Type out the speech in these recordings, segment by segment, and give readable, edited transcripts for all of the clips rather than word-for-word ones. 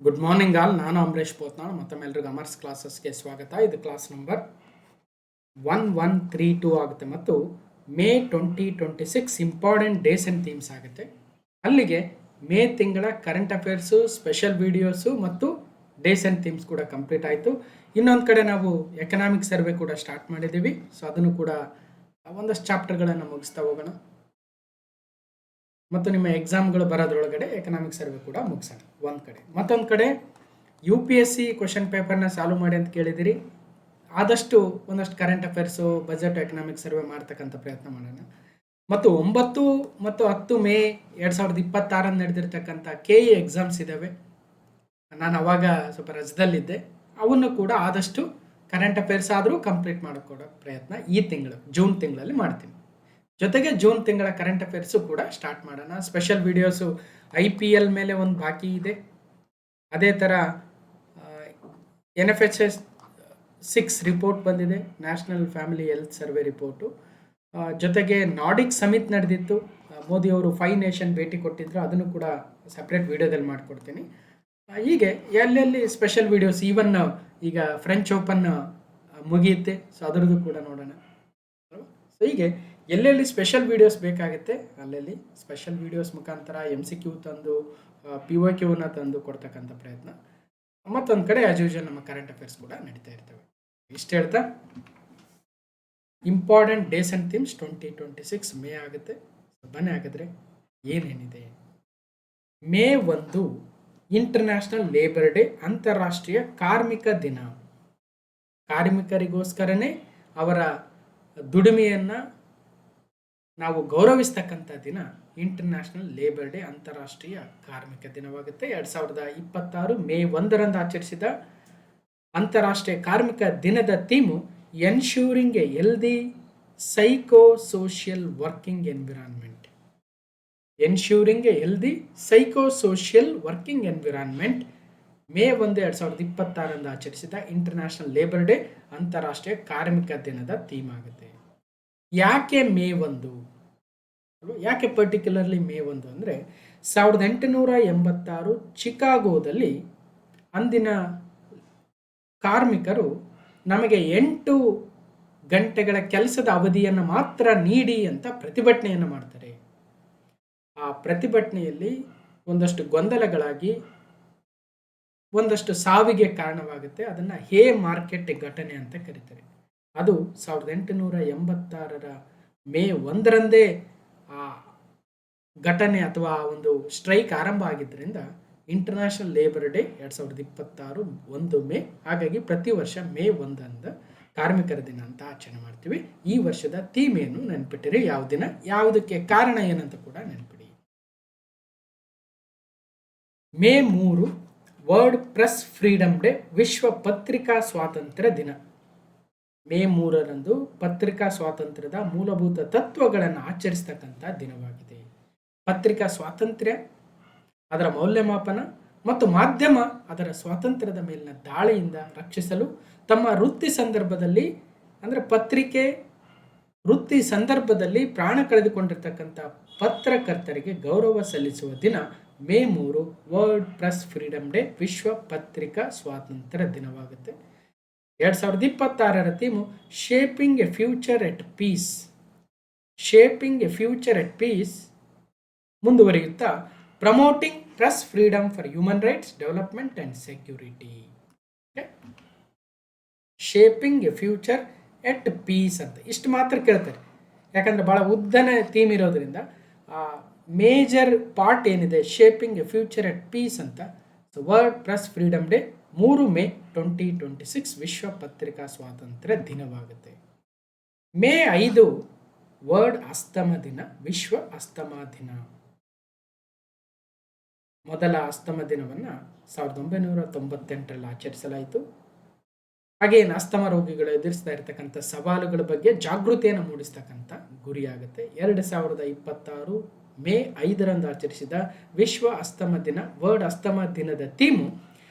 Good morning all. ನಾನು ಅಂಬರೀಶ್ ಪೋತ್ನಾಳ್. ಮತ್ತೊಮ್ಮೆ ಎಲ್ರಿಗೂ ಅಮರ್ಸ್ ಕ್ಲಾಸಸ್ಗೆ ಸ್ವಾಗತ. ಇದು ಕ್ಲಾಸ್ ನಂಬರ್ 1132 ಆಗುತ್ತೆ ಮತ್ತು May 2026 important days and themes ಆಗುತ್ತೆ. ಅಲ್ಲಿಗೆ ಮೇ ತಿಂಗಳ ಕರೆಂಟ್ ಅಫೇರ್ಸು, ಸ್ಪೆಷಲ್ ವಿಡಿಯೋಸು ಮತ್ತು ಡೇಸ್ ಆ್ಯಂಡ್ ಥೀಮ್ಸ್ ಕೂಡ ಕಂಪ್ಲೀಟ್ ಆಯಿತು. ಇನ್ನೊಂದು ಕಡೆ ನಾವು ಎಕನಾಮಿಕ್ ಸರ್ವೆ ಕೂಡ ಸ್ಟಾರ್ಟ್ ಮಾಡಿದ್ದೀವಿ. ಸೊ ಅದನ್ನು ಕೂಡ ಒಂದಷ್ಟು ಚಾಪ್ಟರ್ಗಳನ್ನು ಮುಗಿಸ್ತಾ ಹೋಗೋಣ ಮತ್ತು ನಿಮ್ಮ ಎಕ್ಸಾಮ್ಗಳು ಬರೋದ್ರೊಳಗಡೆ ಎಕನಾಮಿಕ್ ಸರ್ವೆ ಕೂಡ ಮುಗಿಸೋಣ ಒಂದು ಕಡೆ. ಮತ್ತೊಂದು ಕಡೆ UPSC ಕ್ವಶನ್ ಪೇಪರ್ನ ಸಾಲ್ವ್ ಮಾಡಿ ಅಂತ ಕೇಳಿದಿರಿ. ಆದಷ್ಟು ಒಂದಷ್ಟು current affairs, budget, economic survey ಮಾಡ್ತಕ್ಕಂಥ ಪ್ರಯತ್ನ ಮಾಡೋಣ. ಮತ್ತು 9 ಮತ್ತು 10 ಮೇ 2026 ನಡೆದಿರ್ತಕ್ಕಂಥ KE ಎಕ್ಸಾಮ್ಸ್ ಇದ್ದಾವೆ. ನಾನು ಅವಾಗ ಸ್ವಲ್ಪ ರಜದಲ್ಲಿದ್ದೆ. ಅವನ್ನು ಕೂಡ ಆದಷ್ಟು ಕರೆಂಟ್ ಅಫೇರ್ಸ್ ಆದರೂ ಕಂಪ್ಲೀಟ್ ಮಾಡಿಕೊಡೋ ಪ್ರಯತ್ನ ಈ ತಿಂಗಳು ಜೂನ್ ತಿಂಗಳಲ್ಲಿ ಮಾಡ್ತೀನಿ. ಜೊತೆಗೆ ಜೂನ್ ತಿಂಗಳ ಕರೆಂಟ್ ಅಫೇರ್ಸು ಕೂಡ ಸ್ಟಾರ್ಟ್ ಮಾಡೋಣ. ಸ್ಪೆಷಲ್ ವಿಡಿಯೋಸು IPL ಮೇಲೆ ಒಂದು ಬಾಕಿ ಇದೆ. ಅದೇ ಥರ NFHS 6 ರಿಪೋರ್ಟ್ ಬಂದಿದೆ, national family health survey report. ಜೊತೆಗೆ ನಾರ್ಡಿಕ್ ಸಮಿಟ್ ನಡೆದಿತ್ತು. ಮೋದಿಯವರು 5 ನೇಷನ್ ಭೇಟಿ ಕೊಟ್ಟಿದ್ರು. ಅದನ್ನು ಕೂಡ ಸಪ್ರೇಟ್ ವಿಡಿಯೋದಲ್ಲಿ ಮಾಡಿಕೊಡ್ತೀನಿ. ಹೀಗೆ ಎಲ್ಲೆಲ್ಲಿ ಸ್ಪೆಷಲ್ ವಿಡಿಯೋಸ್, ಈವನ್ ಈಗ ಫ್ರೆಂಚ್ ಓಪನ್ ಮುಗಿಯುತ್ತೆ, ಸೊ ಅದರದ್ದು ಕೂಡ ನೋಡೋಣ. ಸೊ ಹೀಗೆ ಎಲ್ಲೆಲ್ಲಿ ಸ್ಪೆಷಲ್ ವಿಡಿಯೋಸ್ ಬೇಕಾಗುತ್ತೆ ಅಲ್ಲೆಲ್ಲಿ ಸ್ಪೆಷಲ್ ವಿಡಿಯೋಸ್ ಮುಖಾಂತರ MCQ ತಂದು PYQನ ತಂದು ಕೊಡ್ತಕ್ಕಂಥ ಪ್ರಯತ್ನ. ಮತ್ತೊಂದು ಕಡೆ ಆಸ್ ಯೂಶುವಲ್ ನಮ್ಮ ಕರೆಂಟ್ ಅಫೇರ್ಸ್ ಕೂಡ ನಡೀತಾ ಇರ್ತವೆ. ಇಷ್ಟು ಹೇಳ್ತಾ important days and themes 2026 May ಆಗುತ್ತೆ. ಬನ್ನಿ ಹಾಗಾದರೆ ಏನೇನಿದೆ. ಮೇ 1 ಇಂಟರ್ನ್ಯಾಷನಲ್ ಲೇಬರ್ ಡೇ, ಅಂತಾರಾಷ್ಟ್ರೀಯ ಕಾರ್ಮಿಕ ದಿನ. ಕಾರ್ಮಿಕರಿಗೋಸ್ಕರನೇ ಅವರ ದುಡಿಮೆಯನ್ನು ನಾವು ಗೌರವಿಸ್ತಕ್ಕಂಥ ದಿನ ಇಂಟರ್ನ್ಯಾಷನಲ್ ಲೇಬರ್ ಡೇ, ಅಂತಾರಾಷ್ಟ್ರೀಯ ಕಾರ್ಮಿಕ ದಿನವಾಗುತ್ತೆ. 2026 ಮೇ 1 ಆಚರಿಸಿದ ಅಂತಾರಾಷ್ಟ್ರೀಯ ಕಾರ್ಮಿಕ ದಿನದ theme ensuring A healthy psycho social working environment. Ensuring A healthy psycho social working environment. May 1, 2026 ಆಚರಿಸಿದ ಇಂಟರ್ನ್ಯಾಷನಲ್ ಲೇಬರ್ ಡೇ, ಅಂತಾರಾಷ್ಟ್ರೀಯ ಕಾರ್ಮಿಕ ದಿನದ ಥೀಮ್ ಆಗುತ್ತೆ. ಯಾಕೆ ಮೇ 1? ಯಾಕೆ ಪರ್ಟಿಕ್ಯುಲರ್ಲಿ ಮೇ 1 ಅಂದರೆ 1886 ಚಿಕಾಗೋದಲ್ಲಿ ಅಂದಿನ ಕಾರ್ಮಿಕರು ನಮಗೆ 8 ಗಂಟೆಗಳ ಕೆಲಸದ ಅವಧಿಯನ್ನು ಮಾತ್ರ ನೀಡಿ ಅಂತ ಪ್ರತಿಭಟನೆಯನ್ನು ಮಾಡ್ತಾರೆ. ಆ ಪ್ರತಿಭಟನೆಯಲ್ಲಿ ಒಂದಷ್ಟು ಗೊಂದಲಗಳಾಗಿ ಒಂದಷ್ಟು ಸಾವಿಗೆ ಕಾರಣವಾಗುತ್ತೆ. ಅದನ್ನು ಹೇ ಮಾರ್ಕೆಟ್ ಘಟನೆ ಅಂತ ಕರೀತಾರೆ. ಅದು 1886 ಮೇ 1 ಆ ಘಟನೆ ಅಥವಾ ಒಂದು ಸ್ಟ್ರೈಕ್ ಆರಂಭ ಆಗಿದ್ದರಿಂದ ಇಂಟರ್ನ್ಯಾಷನಲ್ ಲೇಬರ್ ಡೇ 2026 1 ಮೇ. ಹಾಗಾಗಿ ಪ್ರತಿ ವರ್ಷ ಮೇ 1 ಕಾರ್ಮಿಕರ ದಿನ ಅಂತ ಆಚರಣೆ ಮಾಡ್ತೀವಿ. ಈ ವರ್ಷದ ಥೀಮ್ ಏನು ನೆನ್ಪಿಟ್ಟಿರಿ, ಯಾವ ದಿನ, ಯಾವುದಕ್ಕೆ ಕಾರಣ ಏನಂತ ಕೂಡ ನೆನ್ಪಿಡಿ. May 3 World Press Freedom Day, ವಿಶ್ವ ಪತ್ರಿಕಾ ಸ್ವಾತಂತ್ರ್ಯ ದಿನ. ಮೇ 3 ಪತ್ರಿಕಾ ಸ್ವಾತಂತ್ರ್ಯದ ಮೂಲಭೂತ ತತ್ವಗಳನ್ನು ಆಚರಿಸ್ತಕ್ಕಂಥ ದಿನವಾಗಿದೆ. ಪತ್ರಿಕಾ ಸ್ವಾತಂತ್ರ್ಯ, ಅದರ ಮೌಲ್ಯಮಾಪನ ಮತ್ತು ಮಾಧ್ಯಮ ಅದರ ಸ್ವಾತಂತ್ರ್ಯದ ಮೇಲಿನ ದಾಳಿಯಿಂದ ರಕ್ಷಿಸಲು ತಮ್ಮ ವೃತ್ತಿ ಸಂದರ್ಭದಲ್ಲಿ, ಅಂದರೆ ಪತ್ರಿಕೆ ವೃತ್ತಿ ಸಂದರ್ಭದಲ್ಲಿ ಪ್ರಾಣ ಕಳೆದುಕೊಂಡಿರ್ತಕ್ಕಂಥ ಪತ್ರಕರ್ತರಿಗೆ ಗೌರವ ಸಲ್ಲಿಸುವ ದಿನ May 3 World Press Freedom Day, ವಿಶ್ವ ಪತ್ರಿಕಾ ಸ್ವಾತಂತ್ರ್ಯ ದಿನವಾಗುತ್ತೆ. 2026 theme shaping a future at peace. Shaping a future at peace ಮುಂದುವರಿಯುತ್ತಾ promoting press freedom for human rights, development and security. Shaping a future at peace ಅಂತ ಇಷ್ಟು ಮಾತ್ರ ಕೇಳ್ತಾರೆ. ಯಾಕಂದರೆ ಭಾಳ ಉದ್ದನೇ ಥೀಮ್ ಇರೋದ್ರಿಂದ ಮೇಜರ್ ಪಾರ್ಟ್ ಏನಿದೆ shaping a future at peace ಅಂತ. So World Press Freedom Day 3 May 2026 ವಿಶ್ವ ಪತ್ರಿಕಾ ಸ್ವಾತಂತ್ರ್ಯ ದಿನವಾಗುತ್ತೆ. ಮೇ 5 ವರ್ಲ್ಡ್ ಅಸ್ತಮ ದಿನ, ವಿಶ್ವ ಅಸ್ತಮ ದಿನ. ಮೊದಲ ಅಸ್ತಮ ದಿನವನ್ನು 1998 ಆಚರಿಸಲಾಯಿತು. ಹಾಗೇನು ಅಸ್ತಮ ರೋಗಿಗಳು ಎದುರಿಸ್ತಾ ಇರತಕ್ಕಂಥ ಸವಾಲುಗಳ ಬಗ್ಗೆ ಜಾಗೃತಿಯನ್ನು ಮೂಡಿಸ್ತಕ್ಕಂಥ ಗುರಿಯಾಗುತ್ತೆ. 2026 ಮೇ 5 ಆಚರಿಸಿದ ವಿಶ್ವ ಅಸ್ತಮ ದಿನ, ವರ್ಲ್ಡ್ ಅಸ್ತಮ ದಿನದ theme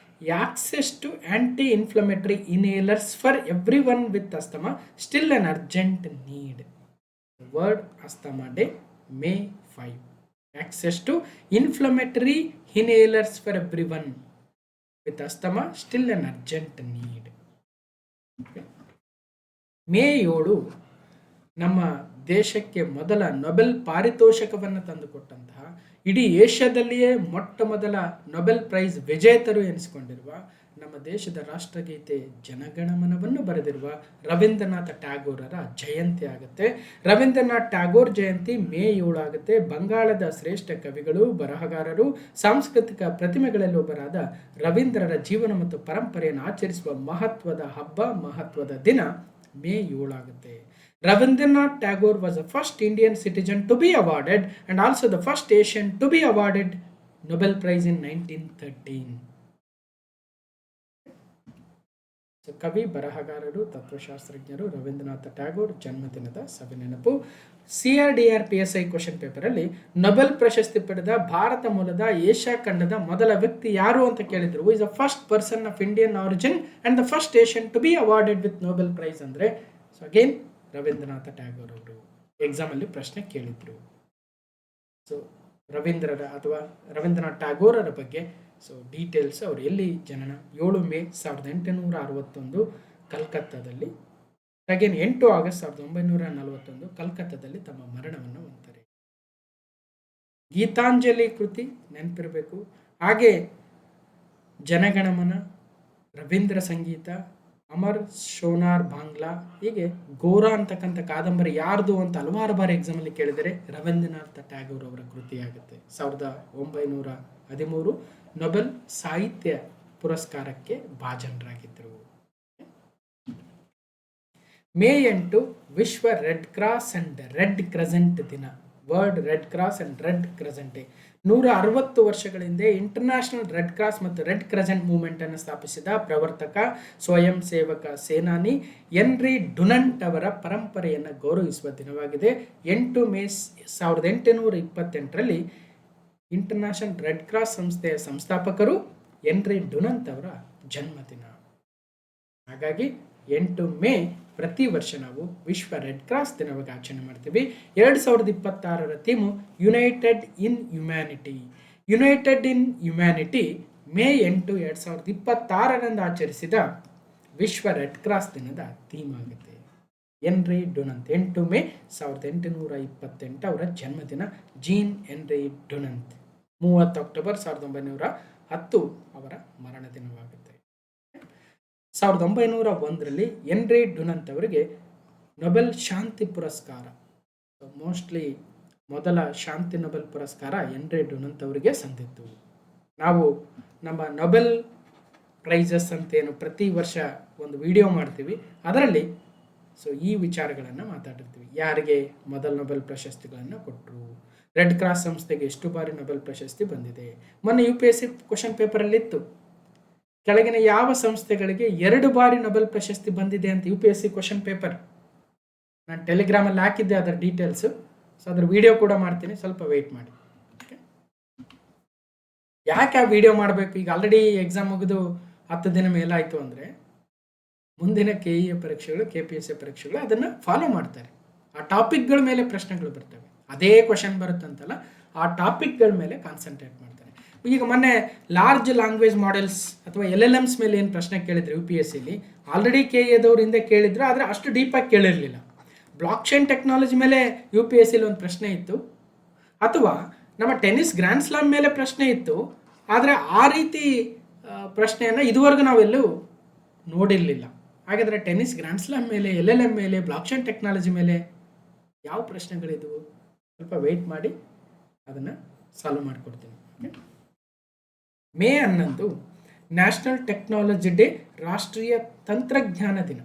access to anti inflammatory inhalers for everyone with asthma, still an urgent need. World asthma day May 5. Access to inflammatory inhalers for everyone. With asthma still an urgent need. May 7 ನಮ್ಮ ದೇಶಕ್ಕೆ ಮೊದಲ Nobel ಪಾರಿತೋಷಕವನ್ನು ತಂದುಕೊಟ್ಟಂತಹ, ಇಡೀ ಏಷ್ಯಾದಲ್ಲಿಯೇ ಮೊಟ್ಟ ಮೊದಲ Nobel prize ವಿಜೇತರು ಎನಿಸಿಕೊಂಡಿರುವ, ನಮ್ಮ ದೇಶದ ರಾಷ್ಟ್ರಗೀತೆ ಜನಗಣಮನವನ್ನು ಬರೆದಿರುವ ರವೀಂದ್ರನಾಥ ಟ್ಯಾಗೋರರ ಜಯಂತಿ ಆಗುತ್ತೆ. ರವೀಂದ್ರನಾಥ್ ಟ್ಯಾಗೋರ್ ಜಯಂತಿ ಮೇ 7 ಆಗುತ್ತೆ. ಬಂಗಾಳದ ಶ್ರೇಷ್ಠ ಕವಿಗಳು, ಬರಹಗಾರರು, ಸಾಂಸ್ಕೃತಿಕ ಪ್ರತಿಮೆಗಳಲ್ಲಿ ಒಬ್ಬರಾದ ರವೀಂದ್ರರ ಜೀವನ ಮತ್ತು ಪರಂಪರೆಯನ್ನು ಆಚರಿಸುವ ಮಹತ್ವದ ಹಬ್ಬ, ಮಹತ್ವದ ದಿನ ಮೇ 7 ಆಗುತ್ತೆ. Rabindranath Tagore was the first Indian citizen to be awarded and also the first Asian to be awarded Nobel Prize in 1913. So, ಕವಿ, ಬರಹಗಾರರು, ತತ್ವಶಾಸ್ತ್ರಜ್ಞರು ರವೀಂದ್ರನಾಥ ಟ್ಯಾಗೋರ್ ಜನ್ಮದಿನದ ಸಭೆ ನೆನಪು. CRDR PSI ಕ್ವಶನ್ ಪೇಪರಲ್ಲಿ ನೊಬೆಲ್ ಪ್ರಶಸ್ತಿ ಪಡೆದ ಭಾರತ ಮೂಲದ ಏಷ್ಯಾ ಖಂಡದ ಮೊದಲ ವ್ಯಕ್ತಿ ಯಾರು ಅಂತ ಕೇಳಿದ್ರು. Is the first person of Indian origin and the first Asian to be awarded with Nobel prize ಅಂದರೆ ಸೊ ಅಗೇನ್ ರವೀಂದ್ರನಾಥ ಟ್ಯಾಗೋರ್ ಅವರು ಎಕ್ಸಾಮಲ್ಲಿ ಪ್ರಶ್ನೆ ಕೇಳಿದ್ರು. ಸೊ ರವೀಂದ್ರರ ಅಥವಾ ರವೀಂದ್ರನಾಥ್ ಟ್ಯಾಗೋರರ ಬಗ್ಗೆ ಸೊ ಡೀಟೇಲ್ಸ್, ಅವರು ಎಲ್ಲಿ ಜನನ 7 ಮೇ 1861 ಕಲ್ಕತ್ತಾದಲ್ಲಿ, ಅಗೇನ್ 8 ಆಗಸ್ಟ್ 1941 ಕಲ್ಕತ್ತಾದಲ್ಲಿ ತಮ್ಮ ಮರಣವನ್ನು ಹೊಂತಾರೆ. ಗೀತಾಂಜಲಿ ಕೃತಿ ನೆನಪಿರಬೇಕು. ಹಾಗೆ ಜನಗಣಮನ, ರವೀಂದ್ರ ಸಂಗೀತ, ಅಮರ್ ಶೋನಾರ್ ಬಾಂಗ್ಲಾ, ಹೀಗೆ ಗೋರಾ ಅಂತಕ್ಕಂಥ ಕಾದಂಬರಿ ಯಾರ್ದು ಅಂತ ಹಲವಾರು ಬಾರಿ ಎಕ್ಸಾಮಲ್ಲಿ ಕೇಳಿದರೆ ರವೀಂದ್ರನಾಥ ಟ್ಯಾಗೋರ್ ಅವರ ಕೃತಿಯಾಗುತ್ತೆ. 1913 ನೊಬೆಲ್ ಸಾಹಿತ್ಯ ಪುರಸ್ಕಾರಕ್ಕೆ ಭಾಜನರಾಗಿದ್ದರು. ಮೇ 8 ವಿಶ್ವ Red Cross and Red Crescent ದಿನ. World Red Cross and Red Crescent Day. 160 ವರ್ಷಗಳ ಹಿಂದೆ ಇಂಟರ್ನ್ಯಾಷನಲ್ ರೆಡ್ ಕ್ರಾಸ್ ಮತ್ತು ರೆಡ್ ಕ್ರೆಸೆಂಟ್ ಮೂವ್ಮೆಂಟ್ ಅನ್ನು ಸ್ಥಾಪಿಸಿದ ಪ್ರವರ್ತಕ, ಸ್ವಯಂ ಸೇವಕ ಸೇನಾನಿ ಹೆನ್ರಿ ಡುನಂಟ್ ಅವರ ಪರಂಪರೆಯನ್ನು ಗೌರವಿಸುವ ದಿನವಾಗಿದೆ. 8 ಮೇ 1828ರಲ್ಲಿ ಇಂಟರ್ನ್ಯಾಷನಲ್ ರೆಡ್ ಕ್ರಾಸ್ ಸಂಸ್ಥೆಯ ಸಂಸ್ಥಾಪಕರು ಹೆನ್ರಿ ಡುನಂಟ್ ಅವರ ಜನ್ಮದಿನ. ಹಾಗಾಗಿ 8 ಮೇ ಪ್ರತಿ ವರ್ಷ ನಾವು ವಿಶ್ವ ರೆಡ್ ಕ್ರಾಸ್ ದಿನವಾಗಿ ಆಚರಣೆ ಮಾಡ್ತೀವಿ. 2026ರ ಥೀಮು ಯುನೈಟೆಡ್ ಇನ್ ಹ್ಯುಮ್ಯಾನಿಟಿ. ಯುನೈಟೆಡ್ ಇನ್ ಹ್ಯುಮ್ಯಾನಿಟಿ ಮೇ 8, 2026ರಂದು ಆಚರಿಸಿದ ವಿಶ್ವ ರೆಡ್ ಕ್ರಾಸ್ ದಿನದ ಥೀಮ್ ಆಗುತ್ತೆ. ಹೆನ್ರಿ ಡುನಂಟ್ 8 ಮೇ 1828 ಅವರ ಜನ್ಮದಿನ. ಜೀನ್ ಹೆನ್ರಿ ಡುನಂಟ್ 30 ಅಕ್ಟೋಬರ್ 1910 ಅವರ ಮರಣ ದಿನವಾಗುತ್ತೆ. 1901ರಲ್ಲಿ ಹೆನ್ರಿ ಡುನಂಟ್ ಅವರಿಗೆ ನೊಬೆಲ್ ಶಾಂತಿ ಪುರಸ್ಕಾರ, ಮೋಸ್ಟ್ಲಿ ಮೊದಲ ಶಾಂತಿ ನೊಬೆಲ್ ಪುರಸ್ಕಾರ ಹೆನ್ರಿ ಡುನಂಟ್ ಅವರಿಗೆ ಸಂದಿತ್ತು. ನಾವು ನಮ್ಮ ನೊಬೆಲ್ ಪ್ರೈಸಸ್ ಅಂತೇನು ಪ್ರತಿ ವರ್ಷ ಒಂದು ವಿಡಿಯೋ ಮಾಡ್ತೀವಿ, ಅದರಲ್ಲಿ ಸೊ ಈ ವಿಚಾರಗಳನ್ನು ಮಾತಾಡಿರ್ತೀವಿ. ಯಾರಿಗೆ ಮೊದಲ ನೊಬೆಲ್ ಪ್ರಶಸ್ತಿಗಳನ್ನು ಕೊಟ್ಟರು, ರೆಡ್ ಕ್ರಾಸ್ ಸಂಸ್ಥೆಗೆ ಎಷ್ಟು ಬಾರಿ ನೊಬೆಲ್ ಪ್ರಶಸ್ತಿ ಬಂದಿದೆ. ಮೊನ್ನೆ UPSC ಕ್ವಶನ್ ಪೇಪರಲ್ಲಿತ್ತು, ಕೆಳಗಿನ ಯಾವ ಸಂಸ್ಥೆಗಳಿಗೆ 2 ಬಾರಿ ನೊಬೆಲ್ ಪ್ರಶಸ್ತಿ ಬಂದಿದೆ ಅಂತ. UPSC ಕ್ವಶನ್ ಪೇಪರ್ ನಾನು ಟೆಲಿಗ್ರಾಮಲ್ಲಿ ಹಾಕಿದ್ದೆ ಅದರ ಡೀಟೇಲ್ಸು. ಸೊ ಅದ್ರ ವಿಡಿಯೋ ಕೂಡ ಮಾಡ್ತೀನಿ, ಸ್ವಲ್ಪ ವೆಯ್ಟ್ ಮಾಡಿ. ಯಾಕೆ ಆ ವಿಡಿಯೋ ಮಾಡಬೇಕು? ಈಗ ಆಲ್ರೆಡಿ ಎಕ್ಸಾಮ್ ಮುಗಿದು 10 ದಿನ ಮೇಲಾಯಿತು ಅಂದರೆ ಮುಂದಿನ KEA ಪರೀಕ್ಷೆಗಳು, KPSC ಪರೀಕ್ಷೆಗಳು ಅದನ್ನು ಫಾಲೋ ಮಾಡ್ತಾರೆ. ಆ ಟಾಪಿಕ್ಗಳ ಮೇಲೆ ಪ್ರಶ್ನೆಗಳು ಬರ್ತವೆ. ಅದೇ ಕ್ವಶನ್ ಬರುತ್ತಂತಲ್ಲ, ಆ ಟಾಪಿಕ್ಗಳ ಮೇಲೆ ಕಾನ್ಸಂಟ್ರೇಟ್ ಮಾಡ್ತಾರೆ. ಈಗ ಮೊನ್ನೆ ಲಾರ್ಜ್ ಲ್ಯಾಂಗ್ವೇಜ್ ಮಾಡೆಲ್ಸ್ ಅಥವಾ LLMs ಮೇಲೆ ಏನು ಪ್ರಶ್ನೆ ಕೇಳಿದ್ರು UPSCಲಿ, ಆಲ್ರೆಡಿ KEAದವ್ರು ಹಿಂದೆ ಕೇಳಿದ್ರು, ಆದರೆ ಅಷ್ಟು ಡೀಪಾಗಿ ಕೇಳಿರಲಿಲ್ಲ. ಬ್ಲಾಕ್ ಚೈನ್ ಟೆಕ್ನಾಲಜಿ ಮೇಲೆ UPSCಲಿ ಒಂದು ಪ್ರಶ್ನೆ ಇತ್ತು, ಅಥವಾ ನಮ್ಮ ಟೆನ್ನಿಸ್ ಗ್ರ್ಯಾಂಡ್ ಸ್ಲಾಮ್ ಮೇಲೆ ಪ್ರಶ್ನೆ ಇತ್ತು. ಆದರೆ ಆ ರೀತಿ ಪ್ರಶ್ನೆಯನ್ನು ಇದುವರೆಗೂ ನಾವೆಲ್ಲೂ ನೋಡಿರಲಿಲ್ಲ. ಹಾಗಾದರೆ ಟೆನ್ನಿಸ್ ಗ್ರ್ಯಾಂಡ್ ಸ್ಲಾಮ್ ಮೇಲೆ, LLM ಮೇಲೆ, ಬ್ಲಾಕ್ ಚೈನ್ ಟೆಕ್ನಾಲಜಿ ಮೇಲೆ ಯಾವ ಪ್ರಶ್ನೆಗಳಿದ್ವು? ಸ್ವಲ್ಪ ವೆಯ್ಟ್ ಮಾಡಿ, ಅದನ್ನು ಸಾಲ್ವ್ ಮಾಡಿಕೊಡ್ತೀನಿ. ಮೇ 11 ನ್ಯಾಷನಲ್ ಟೆಕ್ನಾಲಜಿ ಡೇ, ರಾಷ್ಟ್ರೀಯ ತಂತ್ರಜ್ಞಾನ ದಿನ.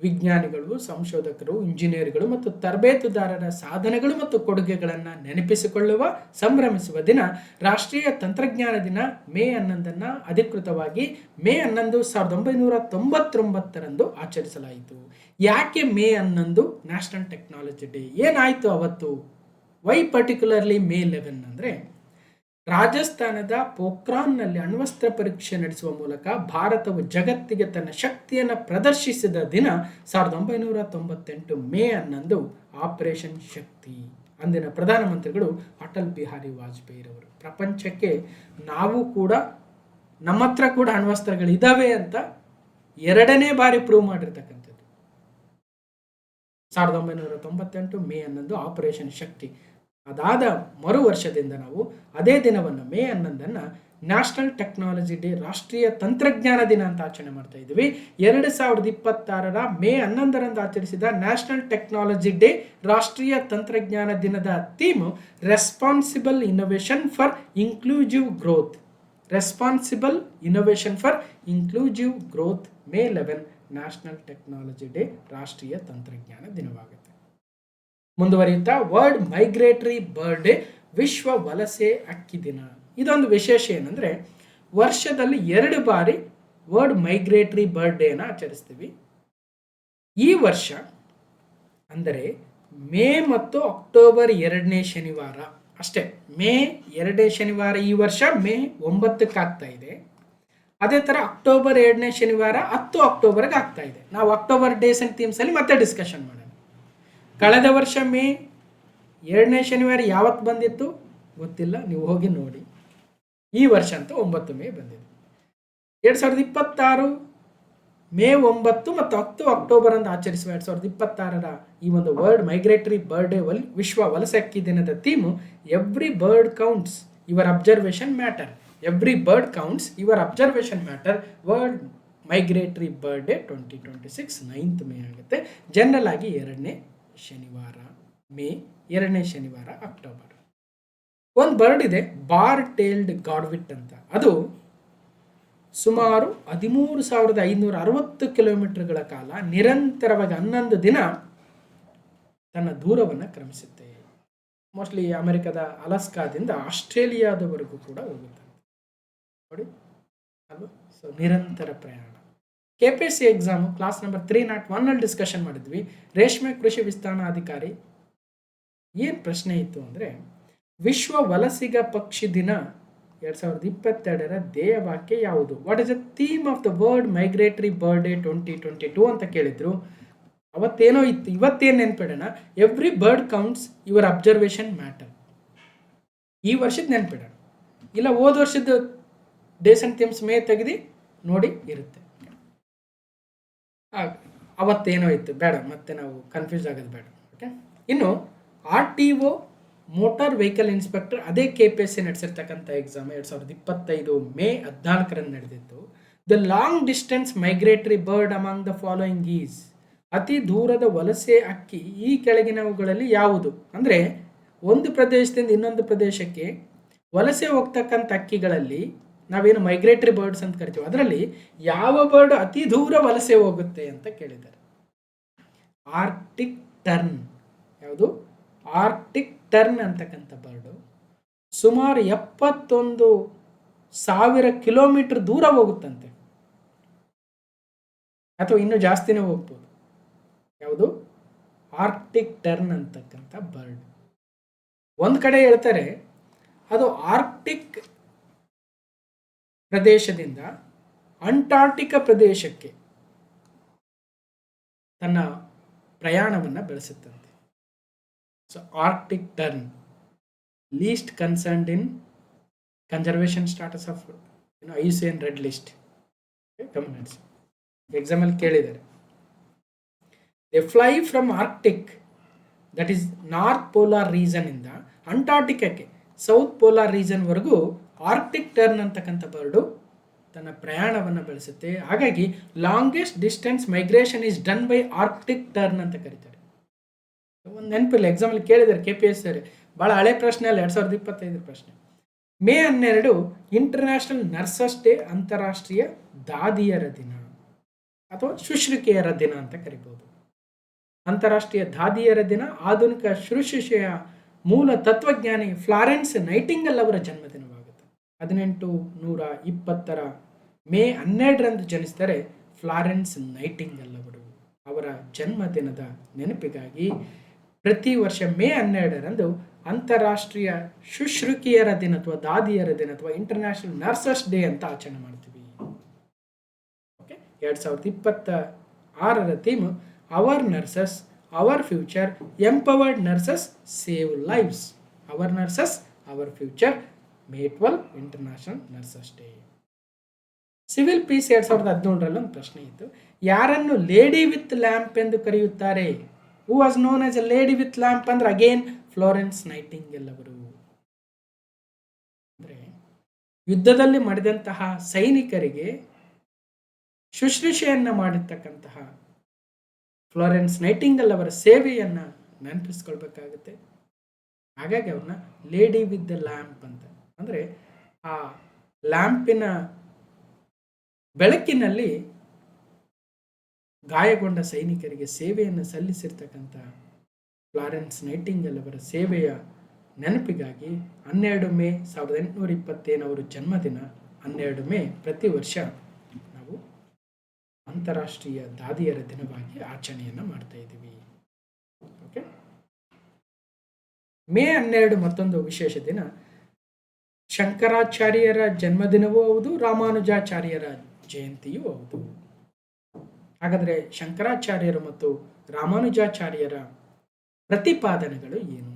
ವಿಜ್ಞಾನಿಗಳು, ಸಂಶೋಧಕರು, ಇಂಜಿನಿಯರ್ಗಳು ಮತ್ತು ತರಬೇತುದಾರರ ಸಾಧನೆಗಳು ಮತ್ತು ಕೊಡುಗೆಗಳನ್ನು ನೆನಪಿಸಿಕೊಳ್ಳುವ, ಸಂಭ್ರಮಿಸುವ ದಿನ ರಾಷ್ಟ್ರೀಯ ತಂತ್ರಜ್ಞಾನ ದಿನ. ಮೇ 11 ಅಧಿಕೃತವಾಗಿ ಮೇ 11, 1999ರಂದು ಆಚರಿಸಲಾಯಿತು. ಯಾಕೆ ಮೇ 11 ನ್ಯಾಷನಲ್ ಟೆಕ್ನಾಲಜಿ ಡೇ? ಏನಾಯಿತು ಅವತ್ತು? ವೈ ಪರ್ಟಿಕ್ಯುಲರ್ಲಿ ಮೇ 11 ಅಂದರೆ, ರಾಜಸ್ಥಾನದ ಪೋಖ್ರಾನ್ನಲ್ಲಿ ಅಣ್ವಸ್ತ್ರ ಪರೀಕ್ಷೆ ನಡೆಸುವ ಮೂಲಕ ಭಾರತವು ಜಗತ್ತಿಗೆ ತನ್ನ ಶಕ್ತಿಯನ್ನು ಪ್ರದರ್ಶಿಸಿದ ದಿನ 1998 ಮೇ 11, ಆಪರೇಷನ್ ಶಕ್ತಿ. ಅಂದಿನ ಪ್ರಧಾನಮಂತ್ರಿಗಳು ಅಟಲ್ ಬಿಹಾರಿ ವಾಜಪೇಯಿರವರು ಪ್ರಪಂಚಕ್ಕೆ ನಾವು ಕೂಡ ನಮ್ಮ ಹತ್ರ ಕೂಡ ಅಣ್ವಸ್ತ್ರಗಳು ಇದ್ದಾವೆ ಅಂತ 2ನೇ ಬಾರಿ ಪ್ರೂವ್ ಮಾಡಿರ್ತಕ್ಕಂಥದ್ದು. 1998 ಮೇ 11 ಆಪರೇಷನ್ ಶಕ್ತಿ. ಅದಾದ ಮರು ವರ್ಷದಿಂದ ನಾವು ಅದೇ ದಿನವನ್ನು ಮೇ 11 ನ್ಯಾಷನಲ್ ಟೆಕ್ನಾಲಜಿ ಡೇ, ರಾಷ್ಟ್ರೀಯ ತಂತ್ರಜ್ಞಾನ ದಿನ ಅಂತ ಆಚರಣೆ ಮಾಡ್ತಾ ಇದ್ವಿ. 2026 ಮೇ 11 ಆಚರಿಸಿದ ನ್ಯಾಷನಲ್ ಟೆಕ್ನಾಲಜಿ ಡೇ ರಾಷ್ಟ್ರೀಯ ತಂತ್ರಜ್ಞಾನ ದಿನದ theme responsible innovation for inclusive growth. Responsible innovation for inclusive growth, May 11 national technology day, ರಾಷ್ಟ್ರೀಯ ತಂತ್ರಜ್ಞಾನ ದಿನವಾಗುತ್ತೆ. ಮುಂದುವರಿಯುತ್ತಾ ವರ್ಲ್ಡ್ ಮೈಗ್ರೇಟರಿ ಬರ್ಡ್ ಡೇ, ವಿಶ್ವ ವಲಸೆ ಅಕ್ಕಿ ದಿನ. ಇದೊಂದು ವಿಶೇಷ ಏನಂದರೆ ವರ್ಷದಲ್ಲಿ 2 ಬಾರಿ ವರ್ಲ್ಡ್ ಮೈಗ್ರೇಟರಿ ಬರ್ಡ್ ಡೇನ ಆಚರಿಸ್ತೀವಿ. ಈ ವರ್ಷ ಅಂದರೆ ಮೇ ಮತ್ತು ಅಕ್ಟೋಬರ್ 2ನೇ ಶನಿವಾರ ಅಷ್ಟೇ. ಮೇ 2ನೇ ಶನಿವಾರ ಈ ವರ್ಷ ಮೇ 9ಕ್ಕೆ ಆಗ್ತಾ ಇದೆ. ಅದೇ ಥರ ಅಕ್ಟೋಬರ್ 2ನೇ ಶನಿವಾರ 10 ಅಕ್ಟೋಬರ್ಗೆ ಆಗ್ತಾ ಇದೆ. ನಾವು ಅಕ್ಟೋಬರ್ ಡೇಸ್ ಅಂಡ್ ಥೀಮ್ಸಲ್ಲಿ ಮತ್ತೆ ಡಿಸ್ಕಷನ್ ಮಾಡೋಣ. ಕಳೆದ ವರ್ಷ ಮೇ 2ನೇ ಶನಿವಾರ ಯಾವತ್ತು ಬಂದಿತ್ತು ಗೊತ್ತಿಲ್ಲ, ನೀವು ಹೋಗಿ ನೋಡಿ. ಈ ವರ್ಷ ಅಂತೂ 9 ಮೇ ಬಂದಿದೆ. 2026 ಮೇ 9 ಮತ್ತು 10 ಅಕ್ಟೋಬರ್ ಅಂತ ಆಚರಿಸುವ 2026 ಈ ಒಂದು ವರ್ಲ್ಡ್ ಮೈಗ್ರೇಟರಿ ಬರ್ಡ್ ಡೇ ವಿಶ್ವ ವಲಸೆ ಅಕ್ಕಿ ದಿನದ theme every bird counts your observation matter. Every bird counts your observation matter. World Migratory Bird day 2026 9th May ಆಗುತ್ತೆ. ಜನರಲ್ ಆಗಿ 2ನೇ ಶನಿವಾರ ಮೇ, 2ನೇ ಶನಿವಾರ ಅಕ್ಟೋಬರ್. ಒಂದು ಬರ್ಡ್ ಇದೆ ಬಾರ್ ಟೇಲ್ಡ್ ಗಾಡ್ವಿಟ್ ಅಂತ. ಅದು ಸುಮಾರು 13,560 ಕಿಲೋಮೀಟರ್ಗಳ ಕಾಲ ನಿರಂತರವಾಗಿ 11 ದಿನ ತನ್ನ ದೂರವನ್ನು ಕ್ರಮಿಸುತ್ತೆ. ಮೋಸ್ಟ್ಲಿ ಅಮೆರಿಕದ ಅಲಾಸ್ಕಾದಿಂದ ಆಸ್ಟ್ರೇಲಿಯಾದವರೆಗೂ ಕೂಡ ಹೋಗುತ್ತೆ ನೋಡಿ ಅಲ್ವಾ. ಸೊ ನಿರಂತರ ಪ್ರಯಾಣ. KPSC exam class number 301 discussion ಮಾಡಿದ್ವಿ. ರೇಷ್ಮೆ ಕೃಷಿ ವಿಸ್ತರಣಾಧಿಕಾರಿ ಏನು ಪ್ರಶ್ನೆ ಇತ್ತು ಅಂದರೆ, ವಿಶ್ವ ವಲಸಿಗ ಪಕ್ಷಿ ದಿನ 2022 ಧ್ಯೇಯ ವಾಕ್ಯ ಯಾವುದು? What is the theme of the World Migratory Bird Day 2022 ಅಂತ ಕೇಳಿದ್ರು. ಅವತ್ತೇನೋ ಇತ್ತು, ಇವತ್ತೇನು ನೆನ್ಪಿಡೋಣ, every bird counts your observation matter. ಈ ವರ್ಷದ ನೆನ್ಪಿಡೋಣ, ಇಲ್ಲ ಹೋದ ವರ್ಷದ ಡೇಸ್ ಅಂಡ್ ಥೀಮ್ಸ್ ಮೇ ತೆಗೆದು ನೋಡಿ ಇರುತ್ತೆ. ಅವತ್ತೇನೋ ಇತ್ತು, ಬೇಡ ಮತ್ತೆ ನಾವು ಕನ್ಫ್ಯೂಸ್ ಆಗೋದು ಬೇಡ. ಓಕೆ, ಇನ್ನು RTO ಮೋಟಾರ್ ವೆಹಿಕಲ್ ಇನ್ಸ್ಪೆಕ್ಟರ್ ಅದೇ KPSC ನಡೆಸಿರ್ತಕ್ಕಂಥ ಎಕ್ಸಾಮ್ 2025 ಮೇ 14 ನಡೆದಿತ್ತು. The long distance migratory bird among the following is. ಅತಿ ದೂರದ ವಲಸೆ ಅಕ್ಕಿ ಈ ಕೆಳಗಿನವುಗಳಲ್ಲಿ ಯಾವುದು? ಅಂದರೆ ಒಂದು ಪ್ರದೇಶದಿಂದ ಇನ್ನೊಂದು ಪ್ರದೇಶಕ್ಕೆ ವಲಸೆ ಹೋಗ್ತಕ್ಕಂಥ ಅಕ್ಕಿಗಳಲ್ಲಿ ನಾವೇನು ಮೈಗ್ರೇಟರಿ ಬರ್ಡ್ಸ್ ಅಂತ ಕರಿತೀವಿ, ಅದರಲ್ಲಿ ಯಾವ ಬರ್ಡ್ ಅತಿ ದೂರ ವಲಸೆ ಹೋಗುತ್ತೆ ಅಂತ ಕೇಳಿದ್ದಾರೆ. Arctic turn. ಯಾವುದು? ಆರ್ಟಿಕ್ ಟರ್ನ್ ಅಂತಕ್ಕಂಥ ಬರ್ಡು ಸುಮಾರು 71,000 ಕಿಲೋಮೀಟರ್ ದೂರ ಹೋಗುತ್ತಂತೆ, ಅಥವಾ ಇನ್ನೂ ಜಾಸ್ತಿನೇ ಹೋಗ್ಬೋದು. ಯಾವುದು? ಆರ್ಟಿಕ್ ಟರ್ನ್ ಅಂತಕ್ಕಂಥ ಬರ್ಡ್. ಒಂದು ಕಡೆ ಹೇಳ್ತಾರೆ ಅದು ಆರ್ಕ್ಟಿಕ್ ಪ್ರದೇಶದಿಂದ ಅಂಟಾರ್ಟಿಕಾ ಪ್ರದೇಶಕ್ಕೆ ತನ್ನ ಪ್ರಯಾಣವನ್ನು ಬೆಳೆಸುತ್ತಂತೆ. So Arctic tern least concerned in conservation status of IUCN red list. ಗಮನಿಸಿ, ಎಕ್ಸಾಮಲ್ಲಿ ಕೇಳಿದ್ದಾರೆ. They fly from Arctic, that is north polar region ಇಂದ ಅಂಟಾರ್ಟಿಕಾಕ್ಕೆ ಸೌತ್ ಪೋಲಾರ್ ರೀಜನ್ವರೆಗೂ ಆರ್ಕ್ಟಿಕ್ ಟರ್ನ್ ಅಂತಕ್ಕಂಥ ಬರ್ಡು ತನ್ನ ಪ್ರಯಾಣವನ್ನು ಬೆಳೆಸುತ್ತೆ. ಹಾಗಾಗಿ longest distance migration is done by Arctic tern ಅಂತ ಕರೀತಾರೆ. ಒಂದು ನೆನಪಿಲ್ಲ, ಎಕ್ಸಾಮಲ್ಲಿ ಕೇಳಿದ್ದಾರೆ KPSC ಅವರೇ, ಭಾಳ ಹಳೆ ಪ್ರಶ್ನೆ ಅಲ್ಲ, 2025 ಪ್ರಶ್ನೆ. ಮೇ 12 ಇಂಟರ್ನ್ಯಾಷನಲ್ ನರ್ಸಸ್ ಡೇ, ಅಂತಾರಾಷ್ಟ್ರೀಯ ದಾದಿಯರ ದಿನ ಅಥವಾ ಶುಶ್ರೂಷಕಿಯರ ದಿನ ಅಂತ ಕರಿಬೋದು. ಅಂತಾರಾಷ್ಟ್ರೀಯ ದಾದಿಯರ ದಿನ ಆಧುನಿಕ ಶುಶ್ರೂಷೆಯ ಮೂಲ ತತ್ವಜ್ಞಾನಿ ಫ್ಲಾರೆನ್ಸ್ ನೈಟಿಂಗಲ್ ಅವರ ಜನ್ಮದಿನವಾಗುತ್ತೆ. 1820 ಮೇ 12 ಜನಿಸ್ತಾರೆ ಫ್ಲಾರೆನ್ಸ್ ನೈಟಿಂಗಲ್ ಅವರು. ಅವರ ಜನ್ಮದಿನದ ನೆನಪಿಗಾಗಿ ಪ್ರತಿ ವರ್ಷ ಮೇ 12 ಅಂತಾರಾಷ್ಟ್ರೀಯ ಶುಶ್ರೂಷಕಿಯರ ದಿನ ಅಥವಾ ದಾದಿಯರ ದಿನ ಅಥವಾ ಇಂಟರ್ನ್ಯಾಷನಲ್ ನರ್ಸಸ್ ಡೇ ಅಂತ ಆಚರಣೆ ಮಾಡ್ತೀವಿ. Okay, 2026 theme our nurses our future, empowered nurses save lives. Our nurses our future, May 12 international nurses day. Civil peace 2017 ಒಂದು ಪ್ರಶ್ನೆ ಇತ್ತು. ಯಾರನ್ನು ಲೇಡಿ ವಿತ್ ಲ್ಯಾಂಪ್ ಎಂದು ಕರೆಯುತ್ತಾರೆ? Who was known as A lady with lamp ಅಂದ್ರೆ again Florence Nightingale ಅವರು. ಅಂದ್ರೆ ಯುದ್ಧದಲ್ಲಿ ಮಡಿದಂತಹ ಸೈನಿಕರಿಗೆ ಶುಶ್ರೂಷೆಯನ್ನ ಮಾಡಿರ್ತಕ್ಕಂತಹ ಫ್ಲೋರೆನ್ಸ್ ನೈಟಿಂಗೇಲ್ ಅವರ ಸೇವೆಯನ್ನ ನೆನಪಿಸ್ಕೊಳ್ಬೇಕಾಗುತ್ತೆ. ಹಾಗಾಗಿ ಅವ್ರನ್ನ ಲೇಡಿ ವಿತ್ ದ ಲ್ಯಾಂಪ್ ಅಂತ, ಅಂದ್ರೆ ಆ ಲ್ಯಾಂಪಿನ ಬೆಳಕಿನಲ್ಲಿ ಗಾಯಗೊಂಡ ಸೈನಿಕರಿಗೆ ಸೇವೆಯನ್ನು ಸಲ್ಲಿಸಿರ್ತಕ್ಕಂಥ ಫ್ಲಾರೆನ್ಸ್ ನೈಟಿಂಗೇಲ್ ಅವರ ಸೇವೆಯ ನೆನಪಿಗಾಗಿ 12 ಮೇ 1827 ಅವರ ಜನ್ಮದಿನ 12 ಮೇ ಪ್ರತಿ ವರ್ಷ ನಾವು ಅಂತಾರಾಷ್ಟ್ರೀಯ ದಾದಿಯರ ದಿನವಾಗಿ ಆಚರಣೆಯನ್ನು ಮಾಡ್ತಾ ಇದ್ದೀವಿ. ಓಕೆ, ಮೇ 12 ಮತ್ತೊಂದು ವಿಶೇಷ ದಿನ. ಶಂಕರಾಚಾರ್ಯರ ಜನ್ಮದಿನವೂ ಹೌದು, ರಾಮಾನುಜಾಚಾರ್ಯರ ಜಯಂತಿಯೂ ಹೌದು. ಹಾಗಾದರೆ ಶಂಕರಾಚಾರ್ಯರು ಮತ್ತು ರಾಮಾನುಜಾಚಾರ್ಯರ ಪ್ರತಿಪಾದನೆಗಳು ಏನು?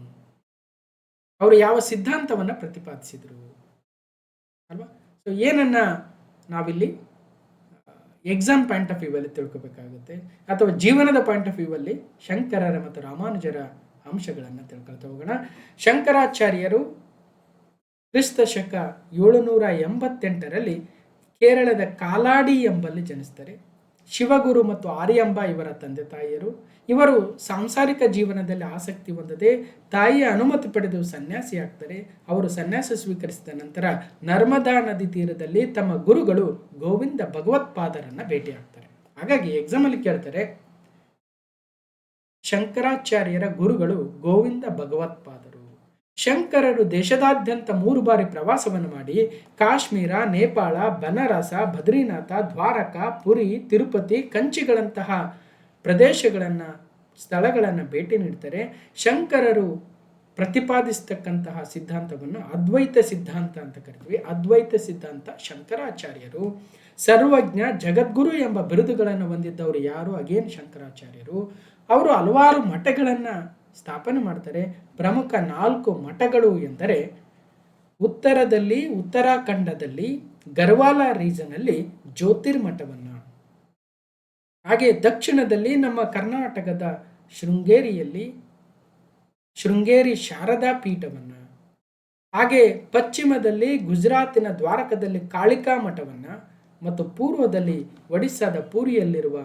ಅವರು ಯಾವ ಸಿದ್ಧಾಂತವನ್ನು ಪ್ರತಿಪಾದಿಸಿದರು ಅಲ್ವಾ? ಸೊ ಏನನ್ನ ನಾವಿಲ್ಲಿ ಎಕ್ಸಾಮ್ ಪಾಯಿಂಟ್ ಆಫ್ ವ್ಯೂ ಅಲ್ಲಿ ತಿಳ್ಕೊಬೇಕಾಗುತ್ತೆ, ಅಥವಾ ಜೀವನದ ಪಾಯಿಂಟ್ ಆಫ್ ವ್ಯೂ ಅಲ್ಲಿ ಶಂಕರರ ಮತ್ತು ರಾಮಾನುಜರ ಅಂಶಗಳನ್ನು ತಿಳ್ಕೊಳ್ತಾ ಹೋಗೋಣ. ಶಂಕರಾಚಾರ್ಯರು ಕ್ರಿಸ್ತ ಶಕ 788ರಲ್ಲಿ ಕೇರಳದ ಕಾಲಾಡಿ ಎಂಬಲ್ಲಿ ಜನಿಸ್ತಾರೆ. ಶಿವಗುರು ಮತ್ತು ಆರ್ಯಾಂಬ ಇವರ ತಂದೆ ತಾಯಿಯರು. ಇವರು ಸಾಂಸಾರಿಕ ಜೀವನದಲ್ಲಿ ಆಸಕ್ತಿ ಹೊಂದದೆ ತಾಯಿಯ ಅನುಮತಿ ಪಡೆದು ಸನ್ಯಾಸಿ ಆಗ್ತಾರೆ. ಅವರು ಸನ್ಯಾಸ ಸ್ವೀಕರಿಸಿದ ನಂತರ ನರ್ಮದಾ ನದಿ ತೀರದಲ್ಲಿ ತಮ್ಮ ಗುರುಗಳು ಗೋವಿಂದ ಭಗವತ್ಪಾದರನ್ನ ಭೇಟಿಯಾಗ್ತಾರೆ. ಹಾಗಾಗಿ ಎಕ್ಸಾಮ್ ಅಲ್ಲಿ ಕೇಳ್ತಾರೆ, ಶಂಕರಾಚಾರ್ಯರ ಗುರುಗಳು ಗೋವಿಂದ ಭಗವತ್ಪಾದರು. ಶಂಕರರು ದೇಶದಾದ್ಯಂತ 3 ಬಾರಿ ಪ್ರವಾಸವನ್ನು ಮಾಡಿ ಕಾಶ್ಮೀರ, ನೇಪಾಳ, ಬನಾರಸ, ಬದ್ರಿನಾಥ, ದ್ವಾರಕಾ, ಪುರಿ, ತಿರುಪತಿ, ಕಂಚಿಗಳಂತಹ ಸ್ಥಳಗಳನ್ನು ಭೇಟಿ ನೀಡ್ತಾರೆ. ಶಂಕರರು ಪ್ರತಿಪಾದಿಸ್ತಕ್ಕಂತಹ ಸಿದ್ಧಾಂತವನ್ನು ಅದ್ವೈತ ಸಿದ್ಧಾಂತ ಅಂತ ಕರಿತೀವಿ. ಅದ್ವೈತ ಸಿದ್ಧಾಂತ ಶಂಕರಾಚಾರ್ಯರು. ಸರ್ವಜ್ಞ, ಜಗದ್ಗುರು ಎಂಬ ಬಿರುದುಗಳನ್ನು ಹೊಂದಿದ್ದವರು ಯಾರು? ಅಗೇನ್ ಶಂಕರಾಚಾರ್ಯರು. ಅವರು ಹಲವಾರು ಮಠಗಳನ್ನು ಸ್ಥಾಪನೆ ಮಾಡ್ತಾರೆ. ಪ್ರಮುಖ 4 ಮಠಗಳು ಎಂದರೆ ಉತ್ತರದಲ್ಲಿ, ಉತ್ತರಾಖಂಡದಲ್ಲಿ ಗರ್ವಾಲ ರೀಜನ್ ಅಲ್ಲಿ ಜ್ಯೋತಿರ್ಮಠವನ್ನ, ಹಾಗೆ ದಕ್ಷಿಣದಲ್ಲಿ ನಮ್ಮ ಕರ್ನಾಟಕದ ಶೃಂಗೇರಿಯಲ್ಲಿ ಶೃಂಗೇರಿ ಶಾರದಾ ಪೀಠವನ್ನ, ಹಾಗೆ ಪಶ್ಚಿಮದಲ್ಲಿ ಗುಜರಾತಿನ ದ್ವಾರಕದಲ್ಲಿ ಕಾಳಿಕಾ ಮಠವನ್ನ, ಮತ್ತು ಪೂರ್ವದಲ್ಲಿ ಒಡಿಸ್ಸಾದ ಪೂರಿಯಲ್ಲಿರುವ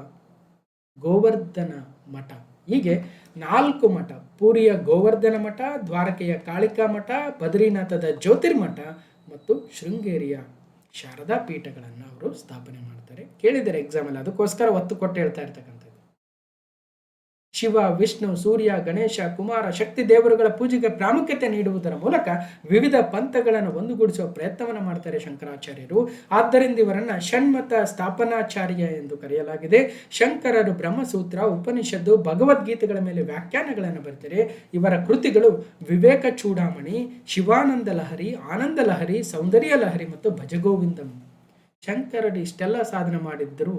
ಗೋವರ್ಧನ ಮಠ. ಹೀಗೆ 4 ಮಠ, ಪೂರಿಯ ಗೋವರ್ಧನ ಮಠ, ದ್ವಾರಕೆಯ ಕಾಳಿಕಾ ಮಠ, ಬದ್ರಿನಾಥದ ಜ್ಯೋತಿರ್ಮಠ ಮತ್ತು ಶೃಂಗೇರಿಯ ಶಾರದಾ ಪೀಠಗಳನ್ನು ಅವರು ಸ್ಥಾಪನೆ ಮಾಡ್ತಾರೆ. ಕೇಳಿದರೆ ಎಕ್ಸಾಮ್ ಅಲ್ಲಿ, ಅದಕ್ಕೋಸ್ಕರ ಒತ್ತು ಕೊಟ್ಟು ಹೇಳ್ತಾ ಇರ್ತಕ್ಕಂಥದ್ದು. ಶಿವ, ವಿಷ್ಣು, ಸೂರ್ಯ, ಗಣೇಶ, ಕುಮಾರ, ಶಕ್ತಿ ದೇವರುಗಳ ಪೂಜೆಗೆ ಪ್ರಾಮುಖ್ಯತೆ ನೀಡುವುದರ ಮೂಲಕ ವಿವಿಧ ಪಂಥಗಳನ್ನು ಒಂದುಗೂಡಿಸುವ ಪ್ರಯತ್ನವನ್ನು ಮಾಡ್ತಾರೆ ಶಂಕರಾಚಾರ್ಯರು. ಆದ್ದರಿಂದ ಇವರನ್ನ ಷಣ್ಮತ ಸ್ಥಾಪನಾಚಾರ್ಯ ಎಂದು ಕರೆಯಲಾಗಿದೆ. ಶಂಕರರು ಬ್ರಹ್ಮಸೂತ್ರ, ಉಪನಿಷತ್ತು, ಭಗವದ್ಗೀತೆಗಳ ಮೇಲೆ ವ್ಯಾಖ್ಯಾನಗಳನ್ನು ಬರೆದರೆ. ಇವರ ಕೃತಿಗಳು ವಿವೇಕ ಚೂಡಾಮಣಿ, ಶಿವಾನಂದ ಲಹರಿ, ಆನಂದ ಲಹರಿ, ಸೌಂದರ್ಯ ಲಹರಿ ಮತ್ತು ಭಜಗೋವಿಂದಂ. ಶಂಕರರು ಇಷ್ಟೆಲ್ಲ ಸಾಧನೆ ಮಾಡಿದ್ದರು.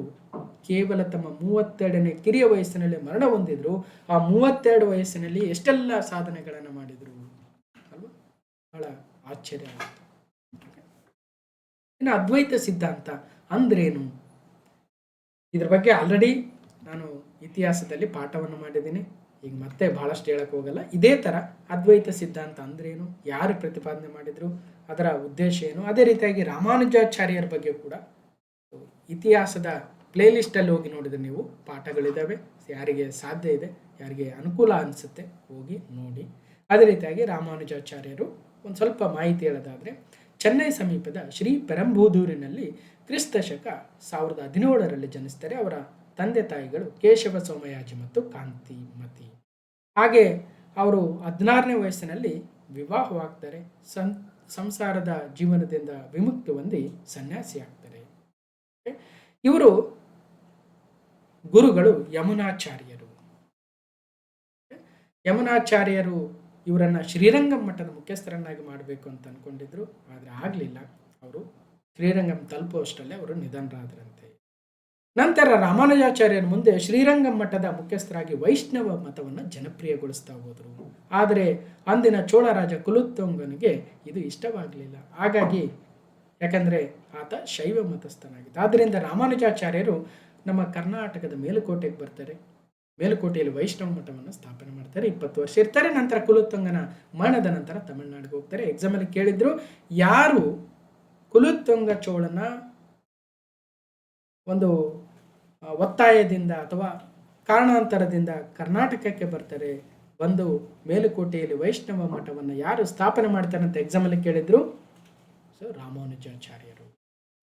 ಕೇವಲ ತಮ್ಮ 32ನೇ ಕಿರಿಯ ವಯಸ್ಸಿನಲ್ಲಿ ಮರಣ ಹೊಂದಿದ್ರು. ಆ 32 ವಯಸ್ಸಿನಲ್ಲಿ ಎಷ್ಟೆಲ್ಲ ಸಾಧನೆಗಳನ್ನು ಮಾಡಿದ್ರು ಅಲ್ವಾ? ಬಹಳ ಆಶ್ಚರ್ಯ ಆಗುತ್ತೆ. ಇನ್ನು ಅದ್ವೈತ ಸಿದ್ಧಾಂತ ಅಂದ್ರೇನು? ಇದ್ರ ಬಗ್ಗೆ ಆಲ್ರೆಡಿ ನಾನು ಇತಿಹಾಸದಲ್ಲಿ ಪಾಠವನ್ನು ಮಾಡಿದ್ದೀನಿ. ಈಗ ಮತ್ತೆ ಬಹಳಷ್ಟು ಹೇಳಕ್ ಹೋಗಲ್ಲ. ಇದೇ ತರ ಅದ್ವೈತ ಸಿದ್ಧಾಂತ ಅಂದ್ರೇನು, ಯಾರು ಪ್ರತಿಪಾದನೆ ಮಾಡಿದ್ರು, ಅದರ ಉದ್ದೇಶ ಏನು, ಅದೇ ರೀತಿಯಾಗಿ ರಾಮಾನುಜಾಚಾರ್ಯರ ಬಗ್ಗೆ ಕೂಡ ಇತಿಹಾಸದ ಪ್ಲೇ ಲಿಸ್ಟ್ ಅಲ್ಲಿ ಹೋಗಿ ನೋಡಿದ್ರೆ ನೀವು ಪಾಠಗಳಿದ್ದಾವೆ. ಯಾರಿಗೆ ಸಾಧ್ಯ ಇದೆ, ಯಾರಿಗೆ ಅನುಕೂಲ ಅನಿಸುತ್ತೆ ಹೋಗಿ ನೋಡಿ. ಅದೇ ರೀತಿಯಾಗಿ ರಾಮಾನುಜಾಚಾರ್ಯರು ಒಂದು ಸ್ವಲ್ಪ ಮಾಹಿತಿ ಹೇಳೋದಾದ್ರೆ, ಚೆನ್ನೈ ಸಮೀಪದ ಶ್ರೀ ಪೆರಂಬೂದೂರಿನಲ್ಲಿ ಕ್ರಿಸ್ತ ಶಕ 1017ರಲ್ಲಿ ಜನಿಸ್ತಾರೆ. ಅವರ ತಂದೆ ತಾಯಿಗಳು ಕೇಶವ ಸೋಮಯಾಜಿ ಮತ್ತು ಕಾಂತಿಮತಿ. ಹಾಗೆ ಅವರು 16ನೇ ವಯಸ್ಸಿನಲ್ಲಿ ವಿವಾಹವಾಗ್ತಾರೆ. ಸಂಸಾರದ ಜೀವನದಿಂದ ವಿಮುಕ್ತಿ ಹೊಂದಿ ಸನ್ಯಾಸಿ ಆಗ್ತಾರೆ. ಇವರು ಗುರುಗಳು ಯಮುನಾಚಾರ್ಯರು. ಯಮುನಾಚಾರ್ಯರು ಇವರನ್ನ ಶ್ರೀರಂಗಂ ಮಠದ ಮುಖ್ಯಸ್ಥರನ್ನಾಗಿ ಮಾಡಬೇಕು ಅಂತ ಅನ್ಕೊಂಡಿದ್ರು. ಆದರೆ ಆಗಲಿಲ್ಲ. ಅವರು ಶ್ರೀರಂಗಂ ತಲುಪುವಷ್ಟರಲ್ಲೇ ಅವರು ನಿಧನರಾದರಂತೆ. ನಂತರ ರಾಮಾನುಜಾಚಾರ್ಯರ ಮುಂದೆ ಶ್ರೀರಂಗಂ ಮಠದ ಮುಖ್ಯಸ್ಥರಾಗಿ ವೈಷ್ಣವ ಮತವನ್ನು ಜನಪ್ರಿಯಗೊಳಿಸ್ತಾ ಹೋದರು. ಆದರೆ ಅಂದಿನ ಚೋಳರಾಜ ಕುಲೋತ್ತುಂಗನಿಗೆ ಇದು ಇಷ್ಟವಾಗಲಿಲ್ಲ. ಹಾಗಾಗಿ ಯಾಕಂದರೆ ಆತ ಶೈವ ಮತಸ್ಥನಾಗಿದ್ದ. ಆದ್ದರಿಂದ ರಾಮಾನುಜಾಚಾರ್ಯರು ನಮ್ಮ ಕರ್ನಾಟಕದ ಮೇಲುಕೋಟೆಗೆ ಬರ್ತಾರೆ. ಮೇಲುಕೋಟೆಯಲ್ಲಿ ವೈಷ್ಣವ ಮಠವನ್ನು ಸ್ಥಾಪನೆ ಮಾಡ್ತಾರೆ. 20 ವರ್ಷ ಇರ್ತಾರೆ. ನಂತರ ಕುಲೋತ್ತುಂಗನ ಮರಣದ ನಂತರ ತಮಿಳುನಾಡಿಗೆ ಹೋಗ್ತಾರೆ. ಎಕ್ಸಾಮಲ್ಲಿ ಕೇಳಿದ್ರು, ಯಾರು ಕುಲೋತ್ತುಂಗ ಚೋಳನ ಒಂದು ಒತ್ತಾಯದಿಂದ ಅಥವಾ ಕಾರಣಾಂತರದಿಂದ ಕರ್ನಾಟಕಕ್ಕೆ ಬರ್ತಾರೆ, ಬಂದು ಮೇಲುಕೋಟೆಯಲ್ಲಿ ವೈಷ್ಣವ ಮಠವನ್ನು ಯಾರು ಸ್ಥಾಪನೆ ಮಾಡ್ತಾರೆ ಅಂತ ಎಕ್ಸಾಮಲ್ಲಿ ಕೇಳಿದ್ರು? ಸೊ ರಾಮಾನುಜಾಚಾರ್ಯರು.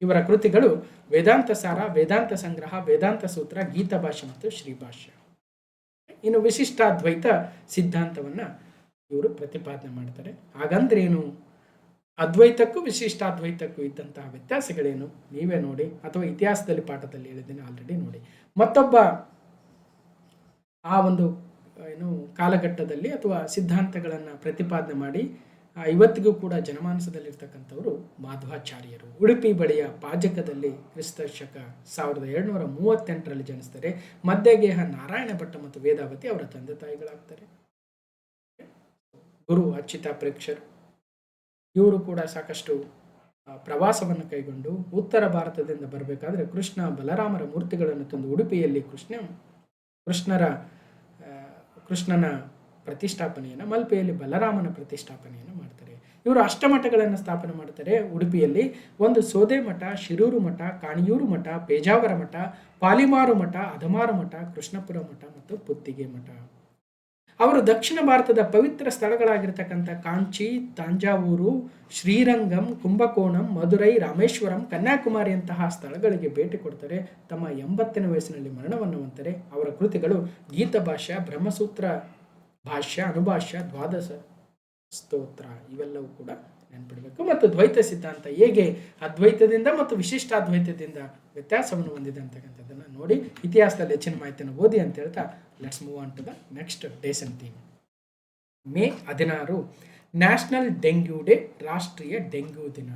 ಇವರ ಕೃತಿಗಳು ವೇದಾಂತ ಸಾರ, ವೇದಾಂತ ಸಂಗ್ರಹ, ವೇದಾಂತ ಸೂತ್ರ, ಗೀತಾ ಭಾಷ್ಯ ಮತ್ತು ಶ್ರೀಭಾಷ್ಯ. ಇನ್ನು ವಿಶಿಷ್ಟಾದ್ವೈತ ಸಿದ್ಧಾಂತವನ್ನು ಇವರು ಪ್ರತಿಪಾದನೆ ಮಾಡ್ತಾರೆ. ಹಾಗಂದ್ರೆ ಏನು? ಅದ್ವೈತಕ್ಕೂ ವಿಶಿಷ್ಟಾದ್ವೈತಕ್ಕೂ ಇದ್ದಂತಹ ವ್ಯತ್ಯಾಸಗಳೇನು ನೀವೇ ನೋಡಿ, ಅಥವಾ ಇತಿಹಾಸದಲ್ಲಿ ಪಾಠದಲ್ಲಿ ಹೇಳಿದ್ದೇನೆ ಆಲ್ರೆಡಿ ನೋಡಿ. ಮತ್ತೊಬ್ಬ ಆ ಒಂದು ಕಾಲಘಟ್ಟದಲ್ಲಿ ಅಥವಾ ಸಿದ್ಧಾಂತಗಳನ್ನು ಪ್ರತಿಪಾದನೆ ಮಾಡಿ ಇವತ್ತಿಗೂ ಕೂಡ ಜನಮಾನಸದಲ್ಲಿರ್ತಕ್ಕಂಥವರು ಮಾಧ್ವಾಚಾರ್ಯರು. ಉಡುಪಿ ಬಳಿಯ ಪಾಜಕದಲ್ಲಿ ಕ್ರಿಸ್ತಶಕ 1738ರಲ್ಲಿ ಜನಿಸ್ತಾರೆ. ಮಧ್ಯಗೇಹ ನಾರಾಯಣ ಭಟ್ಟ ಮತ್ತು ವೇದಾವತಿ ಅವರ ತಂದೆ ತಾಯಿಗಳಾಗ್ತಾರೆ. ಗುರು ಅಚ್ಯುತ ಪ್ರೇಕ್ಷರು ಇವರು ಕೂಡ ಸಾಕಷ್ಟು ಪ್ರವಾಸವನ್ನು ಕೈಗೊಂಡು ಉತ್ತರ ಭಾರತದಿಂದ ಬರಬೇಕಾದ್ರೆ ಕೃಷ್ಣ ಬಲರಾಮರ ಮೂರ್ತಿಗಳನ್ನು ತಂದು ಉಡುಪಿಯಲ್ಲಿ ಕೃಷ್ಣನ ಪ್ರತಿಷ್ಠಾಪನೆಯನ್ನು, ಮಲ್ಪೆಯಲ್ಲಿ ಬಲರಾಮನ ಪ್ರತಿಷ್ಠಾಪನೆಯನ್ನು ಮಾಡ್ತಾರೆ. ಇವರು ಅಷ್ಟಮಠಗಳನ್ನು ಸ್ಥಾಪನೆ ಮಾಡ್ತಾರೆ. ಉಡುಪಿಯಲ್ಲಿ ಒಂದು ಸೋದೆ ಮಠ, ಶಿರೂರು ಮಠ, ಕಾಣಿಯೂರು ಮಠ, ಪೇಜಾವರ ಮಠ, ಪಾಲಿಮಾರು ಮಠ, ಅಧಮಾರು ಮಠ, ಕೃಷ್ಣಪುರ ಮಠ ಮತ್ತು ಪುತ್ತಿಗೆ ಮಠ. ಅವರು ದಕ್ಷಿಣ ಭಾರತದ ಪವಿತ್ರ ಸ್ಥಳಗಳಾಗಿರ್ತಕ್ಕಂಥ ಕಾಂಚಿ, ತಾಂಜಾವೂರು, ಶ್ರೀರಂಗಂ, ಕುಂಭಕೋಣಂ, ಮಧುರೈ, ರಾಮೇಶ್ವರಂ, ಕನ್ಯಾಕುಮಾರಿಯಂತಹ ಸ್ಥಳಗಳಿಗೆ ಭೇಟಿ ಕೊಡ್ತಾರೆ. ತಮ್ಮ 80ನೇ ವಯಸ್ಸಿನಲ್ಲಿ ಮರಣವನ್ನು ಹೊಂತಾರೆ. ಅವರ ಕೃತಿಗಳು ಗೀತಾ ಭಾಷ್ಯ, ಬ್ರಹ್ಮಸೂತ್ರ ಭಾಷ್ಯ, ಅನುಭಾಷ್ಯ, ದ್ವಾದಶ ಸ್ತೋತ್ರ ಇವೆಲ್ಲವೂ ಕೂಡ ನೆನಪಿಡಬೇಕು. ಮತ್ತು ದ್ವೈತ ಸಿದ್ಧಾಂತ ಹೇಗೆ ಅದ್ವೈತದಿಂದ ಮತ್ತು ವಿಶಿಷ್ಟಾದ್ವೈತದಿಂದ ವ್ಯತ್ಯಾಸವನ್ನು ಹೊಂದಿದೆ ಅಂತಕ್ಕಂಥದ್ದನ್ನು ನೋಡಿ, ಇತಿಹಾಸದಲ್ಲಿ ಹೆಚ್ಚಿನ ಮಾಹಿತಿಯನ್ನು ಓದಿ ಅಂತ ಹೇಳ್ತಾ let's move on to the next days and theme. May 16 national dengue day, ರಾಷ್ಟ್ರೀಯ ಡೆಂಗ್ಯೂ ದಿನ.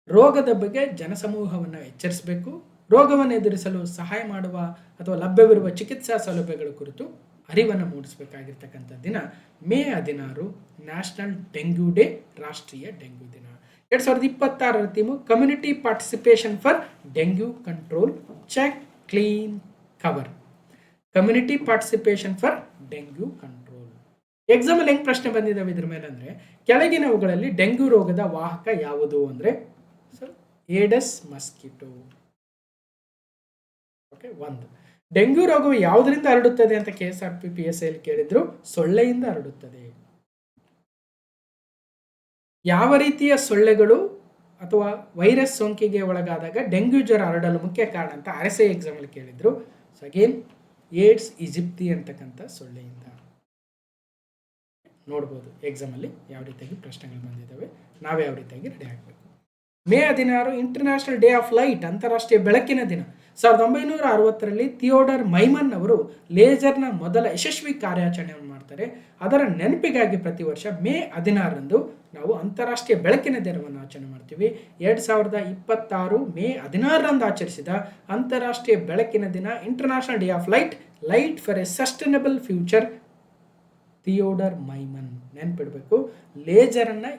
ರೋಗದ ಬಗ್ಗೆ ಜನಸಮೂಹವನ್ನು ಎಚ್ಚರಿಸಬೇಕು. ರೋಗವನ್ನು ಎದುರಿಸಲು ಸಹಾಯ ಮಾಡುವ ಅಥವಾ ಲಭ್ಯವಿರುವ ಚಿಕಿತ್ಸಾ ಸೌಲಭ್ಯಗಳ ಕುರಿತು ಅರಿವನ್ನು ಮೂಡಿಸಬೇಕಾಗಿರ್ತಕ್ಕಂಥ ದಿನ ಮೇ 16 ನ್ಯಾಷನಲ್ ಡೆಂಗ್ಯೂ ಡೇ, ರಾಷ್ಟ್ರೀಯ ಡೆಂಗ್ಯೂ ದಿನ. 2026ರ theme community participation for dengue control, check, clean, cover. Community participation for dengue control. ಎಕ್ಸಾಮಲ್ಲಿ ಹೆಂಗೆ ಪ್ರಶ್ನೆ ಬಂದಿದ್ದಾವೆ ಇದ್ರ ಮೇಲೆ ಅಂದರೆ, ಕೆಳಗಿನವುಗಳಲ್ಲಿ ಡೆಂಗ್ಯೂ ರೋಗದ ವಾಹಕ ಯಾವುದು ಅಂದರೆ ಏಡಸ್ ಮಸ್ಕಿಟೋ. ಓಕೆ, 1. ಡೆಂಗ್ಯೂ ರೋಗವು ಯಾವುದರಿಂದ ಹರಡುತ್ತದೆ ಅಂತ KSRP PSI ಕೇಳಿದ್ರು, ಸೊಳ್ಳೆಯಿಂದ ಹರಡುತ್ತದೆ. ಯಾವ ರೀತಿಯ ಸೊಳ್ಳೆಗಳು ಅಥವಾ ವೈರಸ್ ಸೋಂಕಿಗೆ ಒಳಗಾದಾಗ ಡೆಂಗ್ಯೂ ಜ್ವರ ಹರಡಲು ಮುಖ್ಯ ಕಾರಣ ಅಂತ RSI ಎಕ್ಸಾಮಲ್ಲಿ ಕೇಳಿದ್ರು. ಸೊ ಅಗೇನ್ ಏಡ್ಸ್ ಈಜಿಪ್ತಿ ಅಂತಕ್ಕಂಥ ಸೊಳ್ಳೆಯಿಂದ. ನೋಡ್ಬೋದು ಎಕ್ಸಾಮಲ್ಲಿ ಯಾವ ರೀತಿಯಾಗಿ ಪ್ರಶ್ನೆಗಳು ಬಂದಿದ್ದಾವೆ, ನಾವು ಯಾವ ರೀತಿಯಾಗಿ ರೆಡಿ ಆಗಬೇಕು. May 16 international day of light, ಅಂತಾರಾಷ್ಟ್ರೀಯ ಬೆಳಕಿನ ದಿನ. 1960ರಲ್ಲಿ ಥಿಯೋಡರ್ ಮೈಮನ್ ಅವರು ಲೇಸರ್ನ ಮೊದಲ ಯಶಸ್ವಿ ಕಾರ್ಯಾಚರಣೆಯನ್ನು ಮಾಡ್ತಾರೆ. ಅದರ ನೆನಪಿಗಾಗಿ ಪ್ರತಿ ವರ್ಷ ಮೇ 16ರಂದು ನಾವು ಅಂತಾರಾಷ್ಟ್ರೀಯ ಬೆಳಕಿನ ದಿನವನ್ನು ಆಚರಣೆ ಮಾಡ್ತೀವಿ. 2026 ಮೇ 16ರಂದು ಆಚರಿಸಿದ ಅಂತಾರಾಷ್ಟ್ರೀಯ ಬೆಳಕಿನ ದಿನ, international day of light, light for a sustainable future, Theodore Maiman. ನೆನಪಿಡಬೇಕು, ಲೇಸರನ್ನು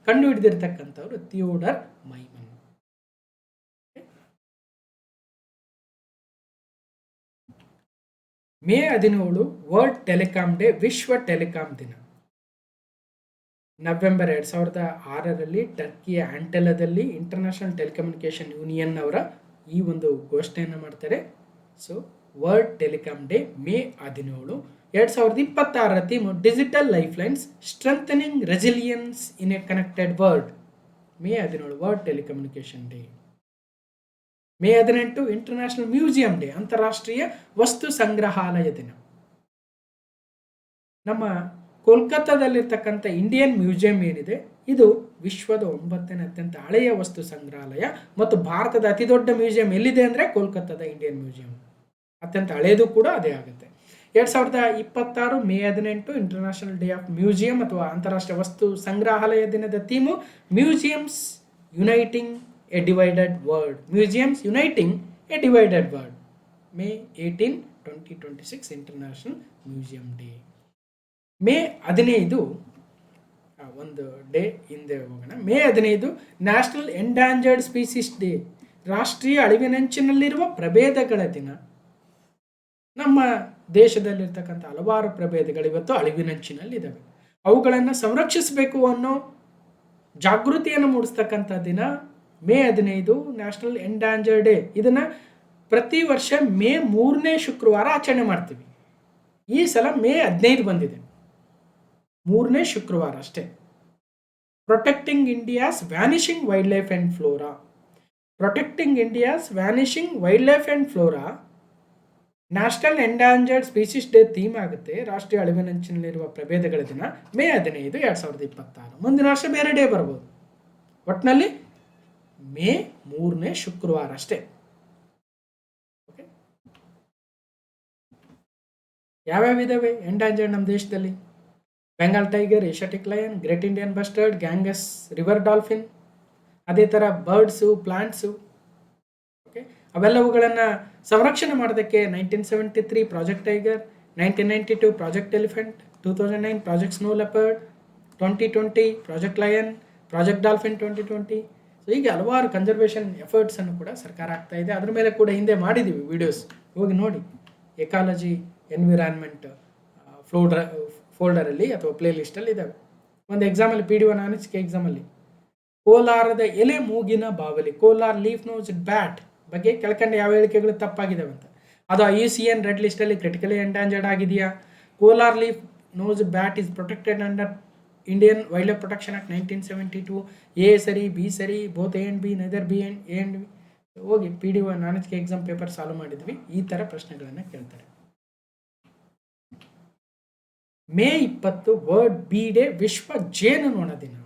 ಕಂಡು ಹಿಡಿದಿರ್ತಕ್ಕಂಥವ್ರು Theodore Maiman. May 17 world telecom day, ವಿಶ್ವ ಟೆಲಿಕಾಂ ದಿನ. ನವೆಂಬರ್ 2006ರಲ್ಲಿ ಟರ್ಕಿಯ ಆಂಟೆಲಾದಲ್ಲಿ ಇಂಟರ್ನ್ಯಾಷನಲ್ ಟೆಲಿಕಮ್ಯುನಿಕೇಷನ್ ಯೂನಿಯನ್ ಅವರ ಈ ಒಂದು ಘೋಷಣೆಯನ್ನು ಮಾಡ್ತಾರೆ. So world telecom day May 17. 2026ರ theme digital lifelines, strengthening resilience in a connected world. May 17 world telecommunication day. May 18 international museum day, ಅಂತಾರಾಷ್ಟ್ರೀಯ ವಸ್ತು ಸಂಗ್ರಹಾಲಯ ದಿನ. ನಮ್ಮ ಕೋಲ್ಕತ್ತಾದಲ್ಲಿರ್ತಕ್ಕಂಥ ಇಂಡಿಯನ್ ಮ್ಯೂಸಿಯಂ ಏನಿದೆ, ಇದು ವಿಶ್ವದ 9ನೇ ಅತ್ಯಂತ ಹಳೆಯ ವಸ್ತು ಸಂಗ್ರಹಾಲಯ ಮತ್ತು ಭಾರತದ ಅತಿ ದೊಡ್ಡ ಮ್ಯೂಸಿಯಂ ಎಲ್ಲಿದೆ ಅಂದರೆ ಕೋಲ್ಕತ್ತಾದ ಇಂಡಿಯನ್ ಮ್ಯೂಸಿಯಂ. ಅತ್ಯಂತ ಹಳೆಯದು ಕೂಡ ಅದೇ ಆಗುತ್ತೆ. 2026 May 18 international day of museum ಅಥವಾ ಅಂತಾರಾಷ್ಟ್ರೀಯ ವಸ್ತು ಸಂಗ್ರಹಾಲಯ ದಿನದ theme museums uniting A divided world. Museums uniting A divided world. May 18, 2026 international museum day. May 15 ಒಂದು ಡೇ ಹಿಂದೆ ಹೋಗೋಣ. May 15 national endangered species day, ರಾಷ್ಟ್ರೀಯ ಅಳಿವಿನಂಚಿನಲ್ಲಿರುವ ಪ್ರಭೇದಗಳ ದಿನ. ನಮ್ಮ ದೇಶದಲ್ಲಿರ್ತಕ್ಕಂಥ ಹಲವಾರು ಪ್ರಭೇದಗಳು ಇವತ್ತು ಅಳಿವಿನಂಚಿನಲ್ಲಿದ್ದಾವೆ. ಅವುಗಳನ್ನು ಸಂರಕ್ಷಿಸಬೇಕು ಅನ್ನೋ ಜಾಗೃತಿಯನ್ನು ಮೂಡಿಸ್ತಕ್ಕಂಥ ದಿನ ಮೇ 15 ನ್ಯಾಷನಲ್ ಎಂಡಾಂಜರ್ಡ್ ಡೇ. ಇದನ್ನು ಪ್ರತಿ ವರ್ಷ ಮೇ 3ನೇ ಶುಕ್ರವಾರ ಆಚರಣೆ ಮಾಡ್ತೀವಿ. ಈ ಸಲ ಮೇ 15 ಬಂದಿದೆ, 3ನೇ ಶುಕ್ರವಾರ ಅಷ್ಟೇ. Protecting India's vanishing wildlife and flora, protecting India's vanishing wildlife and flora national endangered species day theme ಆಗುತ್ತೆ. ರಾಷ್ಟ್ರೀಯ ಅಳಿವಿನಂಚಿನಲ್ಲಿರುವ ಪ್ರಭೇದಗಳ ದಿನ ಮೇ 15, 2026. ಮುಂದಿನ ವರ್ಷ ಬೇರೆ ಡೇ ಬರ್ಬೋದು. ಒಟ್ಟಿನಲ್ಲಿ ಮೇ 3ನೇ ಶುಕ್ರವಾರ ಅಷ್ಟೇ. ಓಕೆ, ಯಾವ್ಯಾವ ಇದಾವೆ ಎಂಡಾಂಜರ್ಡ್ ನಮ್ಮ ದೇಶದಲ್ಲಿ? Bengal tiger, Asiatic lion, great Indian bustard, Ganges river dolphin, ಅದೇ ಥರ ಬರ್ಡ್ಸು, ಪ್ಲಾಂಟ್ಸು. ಓಕೆ, ಅವೆಲ್ಲವುಗಳನ್ನು ಸಂರಕ್ಷಣೆ ಮಾಡೋದಕ್ಕೆ 1973 project tiger, 1992 project elephant, 2009 project snow leopard, 2020 project lion, project dolphin 2020. So ಹೀಗೆ ಹಲವಾರು ಕನ್ಸರ್ವೇಷನ್ ಎಫರ್ಟ್ಸನ್ನು ಕೂಡ ಸರ್ಕಾರ ಆಗ್ತಾ ಇದೆ. ಅದ್ರ ಮೇಲೆ ಕೂಡ ಹಿಂದೆ ಮಾಡಿದ್ದೀವಿ ವಿಡಿಯೋಸ್, ಹೋಗಿ ನೋಡಿ. ಎಕಾಲಜಿ, ಎನ್ವಿರಾನ್ಮೆಂಟ್ ಫೋಲ್ಡರಲ್ಲಿ ಅಥವಾ ಪ್ಲೇ ಲಿಸ್ಟಲ್ಲಿ ಇದ್ದಾವೆ. ಒಂದು ಎಕ್ಸಾಮಲ್ಲಿ PDO ನಾನಿಸಿಕೆ ಎಕ್ಸಾಮಲ್ಲಿ ಕೋಲಾರದ ಎಲೆ ಮೂಗಿನ ಬಾವಲಿ, ಕೋಲಾರ್ ಲೀಫ್ ನೋಸ್ ಬ್ಯಾಟ್ ಬಗ್ಗೆ ಕೆಳಕಂಡ ಯಾವ ಹೇಳಿಕೆಗಳು ತಪ್ಪಾಗಿದ್ದಾವೆ ಅಂತ. ಅದು IUCN ರೆಡ್ ಲಿಸ್ಟಲ್ಲಿ ಕ್ರಿಟಿಕಲಿ ಎಂಡಾಂಜರ್ಡ್ ಆಗಿದೆಯಾ? Kolar leaf nose bat is protected under Indian wildlife protection act 1972. A ಸರಿ, ಬಿ ಸರಿ, both A and B, neither B and A and B. ಹೋಗಿ PDO ನಾನಿಸಿಕೆ ಎಕ್ಸಾಮ್ ಪೇಪರ್ ಸಾಲ್ವ್ ಮಾಡಿದ್ವಿ. ಈ ಥರ ಪ್ರಶ್ನೆಗಳನ್ನು ಕೇಳ್ತಾರೆ. ಮೇ 20 ವರ್ಲ್ಡ್ ಬೀ ಡೇ, ವಿಶ್ವ ಜೇನುನೊಣ ದಿನ.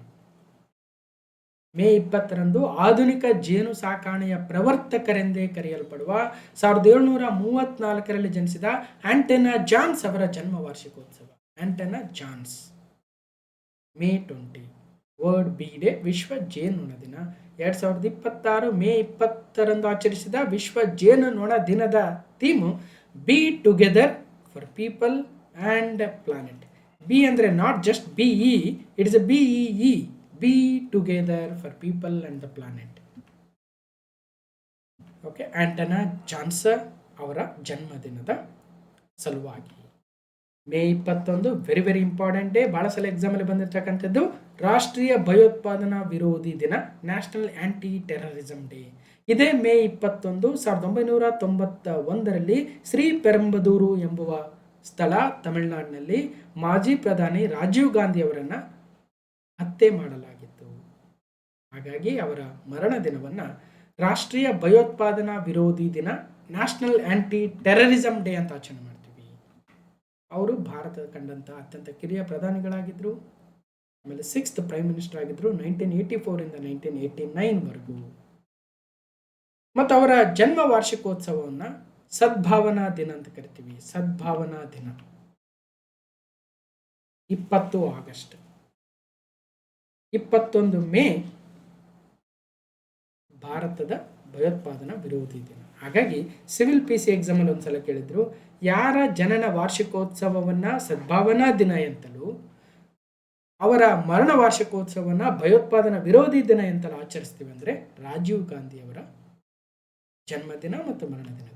ಮೇ 20ರಂದು ಆಧುನಿಕ ಜೇನು ಸಾಕಾಣೆಯ ಪ್ರವರ್ತಕರೆಂದೇ ಕರೆಯಲ್ಪಡುವ 1734ರಲ್ಲಿ ಜನಿಸಿದ ಆಂಟೆನಾ ಜಾನ್ಸ್ ಅವರ ಜನ್ಮ ವಾರ್ಷಿಕೋತ್ಸವ. Anton Jansa. May 20 world bee day, ವಿಶ್ವ ಜೇನುನೊಣ ದಿನ. 2026 ಮೇ 20ರಂದು ಆಚರಿಸಿದ ವಿಶ್ವ ಜೇನುನೊಣ ದಿನದ theme be together for people and planet. B ಅಂದರೆ not just BE, it is a BEE, be together for people and the planet. Okay, Anton Jansa ಅವರ ಜನ್ಮದಿನದ ಸಲುವಾಗಿ. May 21 very very important day, ಭಾಳ ಸಲ ಎಕ್ಸಾಮಲ್ಲಿ ಬಂದಿರತಕ್ಕಂಥದ್ದು. ರಾಷ್ಟ್ರೀಯ ಭಯೋತ್ಪಾದನಾ ವಿರೋಧಿ ದಿನ, ನ್ಯಾಷನಲ್ ಆ್ಯಂಟಿ ಟೆರರಿಸಮ್ ಡೇ. ಇದೇ ಮೇ 21 1991ರಲ್ಲಿ ಶ್ರೀಪೆರಂಬದೂರು ಎಂಬುವ ಸ್ಥಳ ತಮಿಳುನಾಡಿನಲ್ಲಿ ಮಾಜಿ ಪ್ರಧಾನಿ ರಾಜೀವ್ ಗಾಂಧಿ ಅವರನ್ನು ಹತ್ಯೆ ಮಾಡಲಾಗಿತ್ತು. ಹಾಗಾಗಿ ಅವರ ಮರಣ ದಿನವನ್ನು ರಾಷ್ಟ್ರೀಯ ಭಯೋತ್ಪಾದನಾ ವಿರೋಧಿ ದಿನ, ನ್ಯಾಷನಲ್ ಆ್ಯಂಟಿ ಟೆರರಿಸಮ್ ಡೇ ಅಂತ ಆಚರಣೆ ಮಾಡ್ತೀವಿ. ಅವರು ಭಾರತ ಕಂಡಂಥ ಅತ್ಯಂತ ಕಿರಿಯ ಪ್ರಧಾನಿಗಳಾಗಿದ್ದರು. ಆಮೇಲೆ 6th ಪ್ರೈಮ್ ಮಿನಿಸ್ಟರ್ ಆಗಿದ್ದರು 1984 1989ವರೆಗೂ. ಮತ್ತು ಅವರ ಜನ್ಮ ವಾರ್ಷಿಕೋತ್ಸವವನ್ನು ಸದ್ಭಾವನಾ ದಿನ ಅಂತ ಕರಿತೀವಿ. ಸದ್ಭಾವನಾ ದಿನ 20 ಆಗಸ್ಟ್. 21 ಮೇ ಭಾರತದ ಭಯೋತ್ಪಾದನಾ ವಿರೋಧಿ ದಿನ. ಹಾಗಾಗಿ ಸಿವಿಲ್ PC ಎಕ್ಸಾಮಲ್ಲಿ ಒಂದ್ಸಲ ಕೇಳಿದ್ರು, ಯಾರ ಜನನ ವಾರ್ಷಿಕೋತ್ಸವವನ್ನು ಸದ್ಭಾವನಾ ದಿನ ಎಂತಲೂ ಅವರ ಮರಣ ವಾರ್ಷಿಕೋತ್ಸವವನ್ನು ಭಯೋತ್ಪಾದನಾ ವಿರೋಧಿ ದಿನ ಎಂತಲೂ ಆಚರಿಸ್ತೀವಿ ಅಂದರೆ ರಾಜೀವ್ ಗಾಂಧಿ ಅವರ ಜನ್ಮದಿನ ಮತ್ತು ಮರಣ ದಿನಗಳು.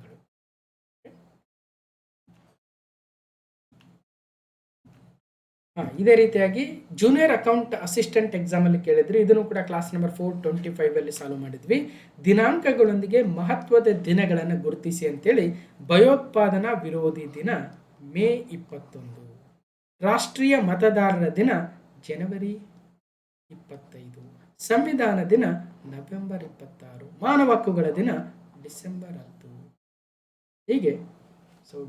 ಇದೇ ರೀತಿಯಾಗಿ ಜೂನಿಯರ್ ಅಕೌಂಟ್ ಅಸಿಸ್ಟೆಂಟ್ ಎಕ್ಸಾಮಲ್ಲಿ ಕೇಳಿದ್ರು. ಇದನ್ನು ಕೂಡ ಕ್ಲಾಸ್ ನಂಬರ್ 425 ಸಾಲ್ವ್ ಮಾಡಿದ್ವಿ. ದಿನಾಂಕಗಳೊಂದಿಗೆ ಮಹತ್ವದ ದಿನಗಳನ್ನು ಗುರುತಿಸಿ ಅಂತೇಳಿ ಭಯೋತ್ಪಾದನಾ ವಿರೋಧಿ ದಿನ ಮೇ 21, ರಾಷ್ಟ್ರೀಯ ಮತದಾರರ ದಿನ ಜನವರಿ 25, ಸಂವಿಧಾನ ದಿನ ನವೆಂಬರ್ 26, ಮಾನವ ಹಕ್ಕುಗಳ ದಿನ ಡಿಸೆಂಬರ್ 10. ಹೀಗೆ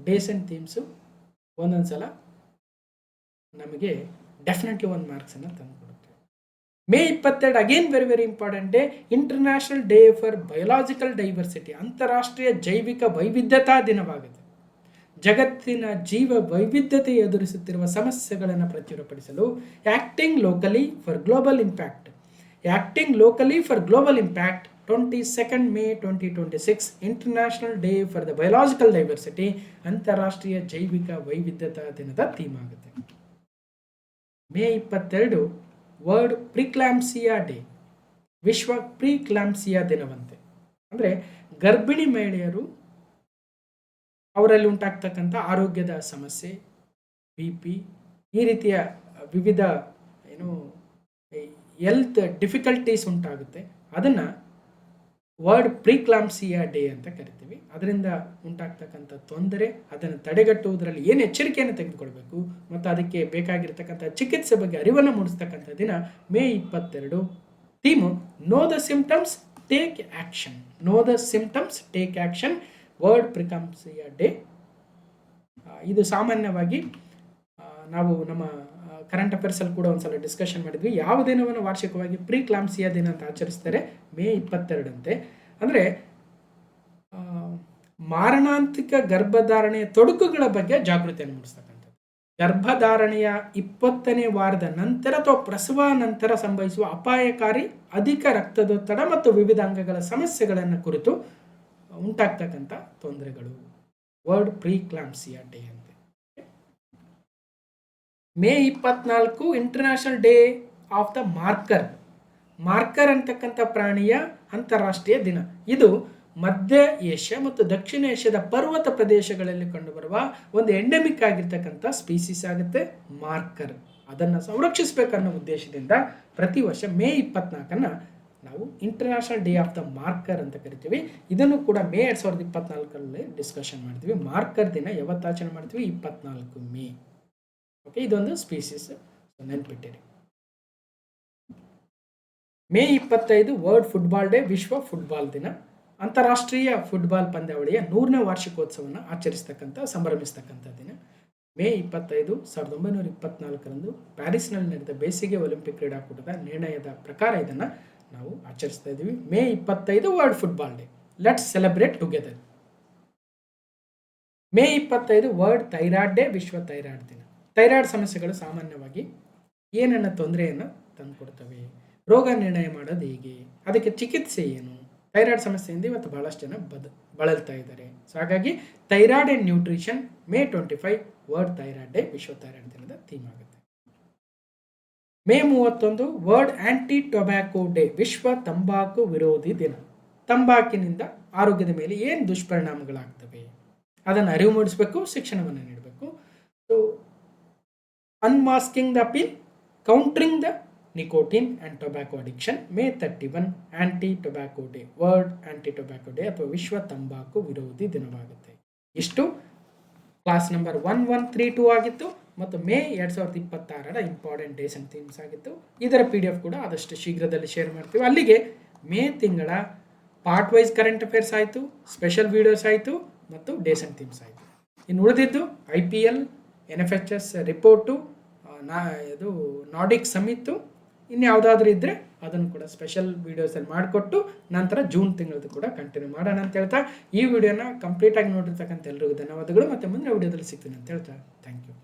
ಡೇಸ್ ಆ್ಯಂಡ್ ಥೀಮ್ಸು ಒಂದೊಂದು ಸಲ ನಮಗೆ ಡೆಫಿನೆಟ್ಲಿ 1 ಮಾರ್ಕ್ಸನ್ನು ತಂದುಕೊಡುತ್ತೆ. May 22 again very very important day, international day for biological diversity, ಅಂತಾರಾಷ್ಟ್ರೀಯ ಜೈವಿಕ ವೈವಿಧ್ಯತಾ ದಿನವಾಗಿದೆ. ಜಗತ್ತಿನ ಜೀವ ವೈವಿಧ್ಯತೆ ಎದುರಿಸುತ್ತಿರುವ ಸಮಸ್ಯೆಗಳನ್ನು ಪ್ರಚುರಪಡಿಸಲು acting locally for global impact 22nd May 2026 international day for the biological diversity, ಅಂತಾರಾಷ್ಟ್ರೀಯ ಜೈವಿಕ ವೈವಿಧ್ಯತಾ ದಿನದ ಥೀಮ್ ಆಗುತ್ತೆ. ಮೇ 22 ವರ್ಲ್ಡ್ ಪ್ರಿಕ್ಲಾಂಪ್ಸಿಯಾ ಡೇ, ವಿಶ್ವ ಪ್ರಿಕ್ಲಾಂಪ್ಸಿಯಾ ದಿನವಂತೆ. ಅಂದರೆ ಗರ್ಭಿಣಿ ಮಹಿಳೆಯರು ಅವರಲ್ಲಿ ಉಂಟಾಗ್ತಕ್ಕಂಥ ಆರೋಗ್ಯದ ಸಮಸ್ಯೆ, BP, ಈ ರೀತಿಯ ವಿವಿಧ ಹೆಲ್ತ್ ಡಿಫಿಕಲ್ಟೀಸ್ ಉಂಟಾಗುತ್ತೆ, ಅದನ್ನು ವರ್ಲ್ಡ್ ಪ್ರಿಕ್ಲಾಂಪ್ಸಿಯಾ ಡೇ ಅಂತ ಕರಿತೀವಿ. ಅದರಿಂದ ಉಂಟಾಗ್ತಕ್ಕಂಥ ತೊಂದರೆ, ಅದನ್ನು ತಡೆಗಟ್ಟುವುದರಲ್ಲಿ ಏನು ಎಚ್ಚರಿಕೆಯನ್ನು ತೆಗೆದುಕೊಳ್ಬೇಕು ಮತ್ತು ಅದಕ್ಕೆ ಬೇಕಾಗಿರ್ತಕ್ಕಂಥ ಚಿಕಿತ್ಸೆ ಬಗ್ಗೆ ಅರಿವನ್ನು ಮೂಡಿಸ್ತಕ್ಕಂಥ ದಿನ May 22. Theme know the symptoms take action. Know the symptoms take action, world preeclampsia day. ಇದು ಸಾಮಾನ್ಯವಾಗಿ ನಾವು ನಮ್ಮ ಕರೆಂಟ್ ಅಫೇರ್ಸಲ್ಲಿ ಕೂಡ ಒಂದ್ಸಲ ಡಿಸ್ಕಷನ್ ಮಾಡಿದ್ವಿ. ಯಾವ ದಿನವನ್ನು ವಾರ್ಷಿಕವಾಗಿ ಪ್ರಿಕ್ಲಾಂಪ್ಸಿಯಾ ದಿನ ಅಂತ ಆಚರಿಸ್ತಾರೆ? ಮೇ 22 ಅಂತೆ. ಅಂದರೆ ಮಾರಣಾಂತಿಕ ಗರ್ಭಧಾರಣೆಯ ತೊಡಕುಗಳ ಬಗ್ಗೆ ಜಾಗೃತಿಯನ್ನು ಮೂಡಿಸ್ತಕ್ಕಂಥದ್ದು. ಗರ್ಭಧಾರಣೆಯ 20ನೇ ವಾರದ ನಂತರ ಅಥವಾ ಪ್ರಸವ ನಂತರ ಸಂಭವಿಸುವ ಅಪಾಯಕಾರಿ ಅಧಿಕ ರಕ್ತದೊತ್ತಡ ಮತ್ತು ವಿವಿಧ ಅಂಗಗಳ ಸಮಸ್ಯೆಗಳನ್ನು ಕುರಿತು ಉಂಟಾಗ್ತಕ್ಕಂಥ ತೊಂದರೆಗಳು, ವರ್ಲ್ಡ್ ಪ್ರಿಕ್ಲಾಂಪ್ಸಿಯಾ ಡೇ ಅಂತೆ. May 24 international day of the marker. Marker ಅಂತಕ್ಕಂಥ ಪ್ರಾಣಿಯ ಅಂತಾರಾಷ್ಟ್ರೀಯ ದಿನ. ಇದು ಮಧ್ಯ ಏಷ್ಯಾ ಮತ್ತು ದಕ್ಷಿಣ ಏಷ್ಯಾದ ಪರ್ವತ ಪ್ರದೇಶಗಳಲ್ಲಿ ಕಂಡುಬರುವ ಒಂದು ಎಂಡೆಮಿಕ್ ಆಗಿರ್ತಕ್ಕಂಥ ಸ್ಪೀಸೀಸ್ ಆಗುತ್ತೆ ಮಾರ್ಕರ್. ಅದನ್ನು ಸಂರಕ್ಷಿಸಬೇಕನ್ನೋ ಉದ್ದೇಶದಿಂದ ಪ್ರತಿ ವರ್ಷ ಮೇ 24 ನಾವು international day of the marker ಅಂತ ಕರಿತೀವಿ. ಇದನ್ನು ಕೂಡ ಮೇ 2024 ಡಿಸ್ಕಷನ್ ಮಾಡ್ತೀವಿ. ಮಾರ್ಕರ್ ದಿನ ಯಾವತ್ತಾಚರಣೆ ಮಾಡ್ತೀವಿ? 24 ಮೇ. ಓಕೆ, ಇದೊಂದು ಸ್ಪೀಸೀಸ್, ನೆನ್ಪಿಟ್ಟಿರಿ. ಮೇ 25 ವರ್ಲ್ಡ್ ಫುಟ್ಬಾಲ್ ಡೇ, ವಿಶ್ವ ಫುಟ್ಬಾಲ್ ದಿನ. ಅಂತಾರಾಷ್ಟ್ರೀಯ ಫುಟ್ಬಾಲ್ ಪಂದ್ಯಾವಳಿಯ 100ನೇ ವಾರ್ಷಿಕೋತ್ಸವವನ್ನು ಸಂಭ್ರಮಿಸ್ತಕ್ಕಂಥ ದಿನ. ಮೇ 25, 1924 ಪ್ಯಾರಿಸ್ನಲ್ಲಿ ನಡೆದ ಬೇಸಿಗೆ ಒಲಿಂಪಿಕ್ ಕ್ರೀಡಾಕೂಟದ ನಿರ್ಣಯದ ಪ್ರಕಾರ ಇದನ್ನು ನಾವು ಆಚರಿಸ್ತಾ ಇದ್ದೀವಿ. May 25 world football day. Let's celebrate together. May 25 world thyroid day, ವಿಶ್ವ ಥೈರಾಯ್ಡ್ ದಿನ. ಥೈರಾಯ್ಡ್ ಸಮಸ್ಯೆಗಳು ಸಾಮಾನ್ಯವಾಗಿ ಏನನ್ನ ತೊಂದರೆಯನ್ನು ತಂದುಕೊಡ್ತವೆ, ರೋಗ ನಿರ್ಣಯ ಮಾಡೋದು ಹೇಗೆ, ಅದಕ್ಕೆ ಚಿಕಿತ್ಸೆ ಏನು, ಥೈರಾಯ್ಡ್ ಸಮಸ್ಯೆಯಿಂದ ಇವತ್ತು ಬಹಳಷ್ಟು ಜನ ಬಳಲ್ತಾ ಇದ್ದಾರೆ. ಸೊ ಹಾಗಾಗಿ thyroid and nutrition May 25 world thyroid day, ವಿಶ್ವ ಥೈರಾಯ್ಡ್ ದಿನದ ಥೀಮ್ ಆಗುತ್ತೆ. May 31 world anti tobacco day, ವಿಶ್ವ ತಂಬಾಕು ವಿರೋಧಿ ದಿನ. ತಂಬಾಕಿನಿಂದ ಆರೋಗ್ಯದ ಮೇಲೆ ಏನು ದುಷ್ಪರಿಣಾಮಗಳಾಗ್ತವೆ ಅದನ್ನು ಅರಿವು ಮೂಡಿಸಬೇಕು, ಶಿಕ್ಷಣವನ್ನು ನೀಡಬೇಕು. So unmasking the pill, countering the nicotine and tobacco addiction. May 31 anti tobacco day, world anti tobacco day ಅಥವಾ ವಿಶ್ವ ತಂಬಾಕು ವಿರೋಧಿ ದಿನವಾಗುತ್ತೆ. ಇಷ್ಟು ಕ್ಲಾಸ್ ನಂಬರ್ 1132 ಆಗಿತ್ತು ಮತ್ತು May 2026 important days and themes ಆಗಿತ್ತು. ಇದರ PDF ಕೂಡ ಆದಷ್ಟು ಶೀಘ್ರದಲ್ಲಿ ಶೇರ್ ಮಾಡ್ತೀವಿ. ಅಲ್ಲಿಗೆ ಮೇ ತಿಂಗಳ ಪಾರ್ಟ್ ವೈಸ್ ಕರೆಂಟ್ ಅಫೇರ್ಸ್ ಆಯಿತು, ಸ್ಪೆಷಲ್ ವಿಡಿಯೋಸ್ ಆಯಿತು ಮತ್ತು ಡೇಸ್ ಅಂಡ್ ಥೀಮ್ಸ್ ಆಯಿತು. ಇನ್ನು ಉಳಿದಿದ್ದು IPL, NFHS ರಿಪೋರ್ಟು, ಇದು ನಾರ್ಡಿಕ್ ಸಮಿತ್ತು, ಇನ್ಯಾವುದಾದ್ರೂ ಇದ್ದರೆ ಅದನ್ನು ಕೂಡ ಸ್ಪೆಷಲ್ ವೀಡಿಯೋಸಲ್ಲಿ ಮಾಡಿಕೊಟ್ಟು ನಂತರ ಜೂನ್ ತಿಂಗಳದ್ದು ಕೂಡ ಕಂಟಿನ್ಯೂ ಮಾಡೋಣ ಅಂತ ಹೇಳ್ತಾ ಈ ವಿಡಿಯೋನ ಕಂಪ್ಲೀಟಾಗಿ ನೋಡಿರ್ತಕ್ಕಂಥ ಎಲ್ರಿಗೂ ಧನ್ಯವಾದಗಳು. ಮತ್ತು ಮುಂದಿನ ವಿಡಿಯೋದಲ್ಲಿ ಸಿಗ್ತೀನಿ ಅಂತ ಹೇಳ್ತಾ ಥ್ಯಾಂಕ್ ಯು.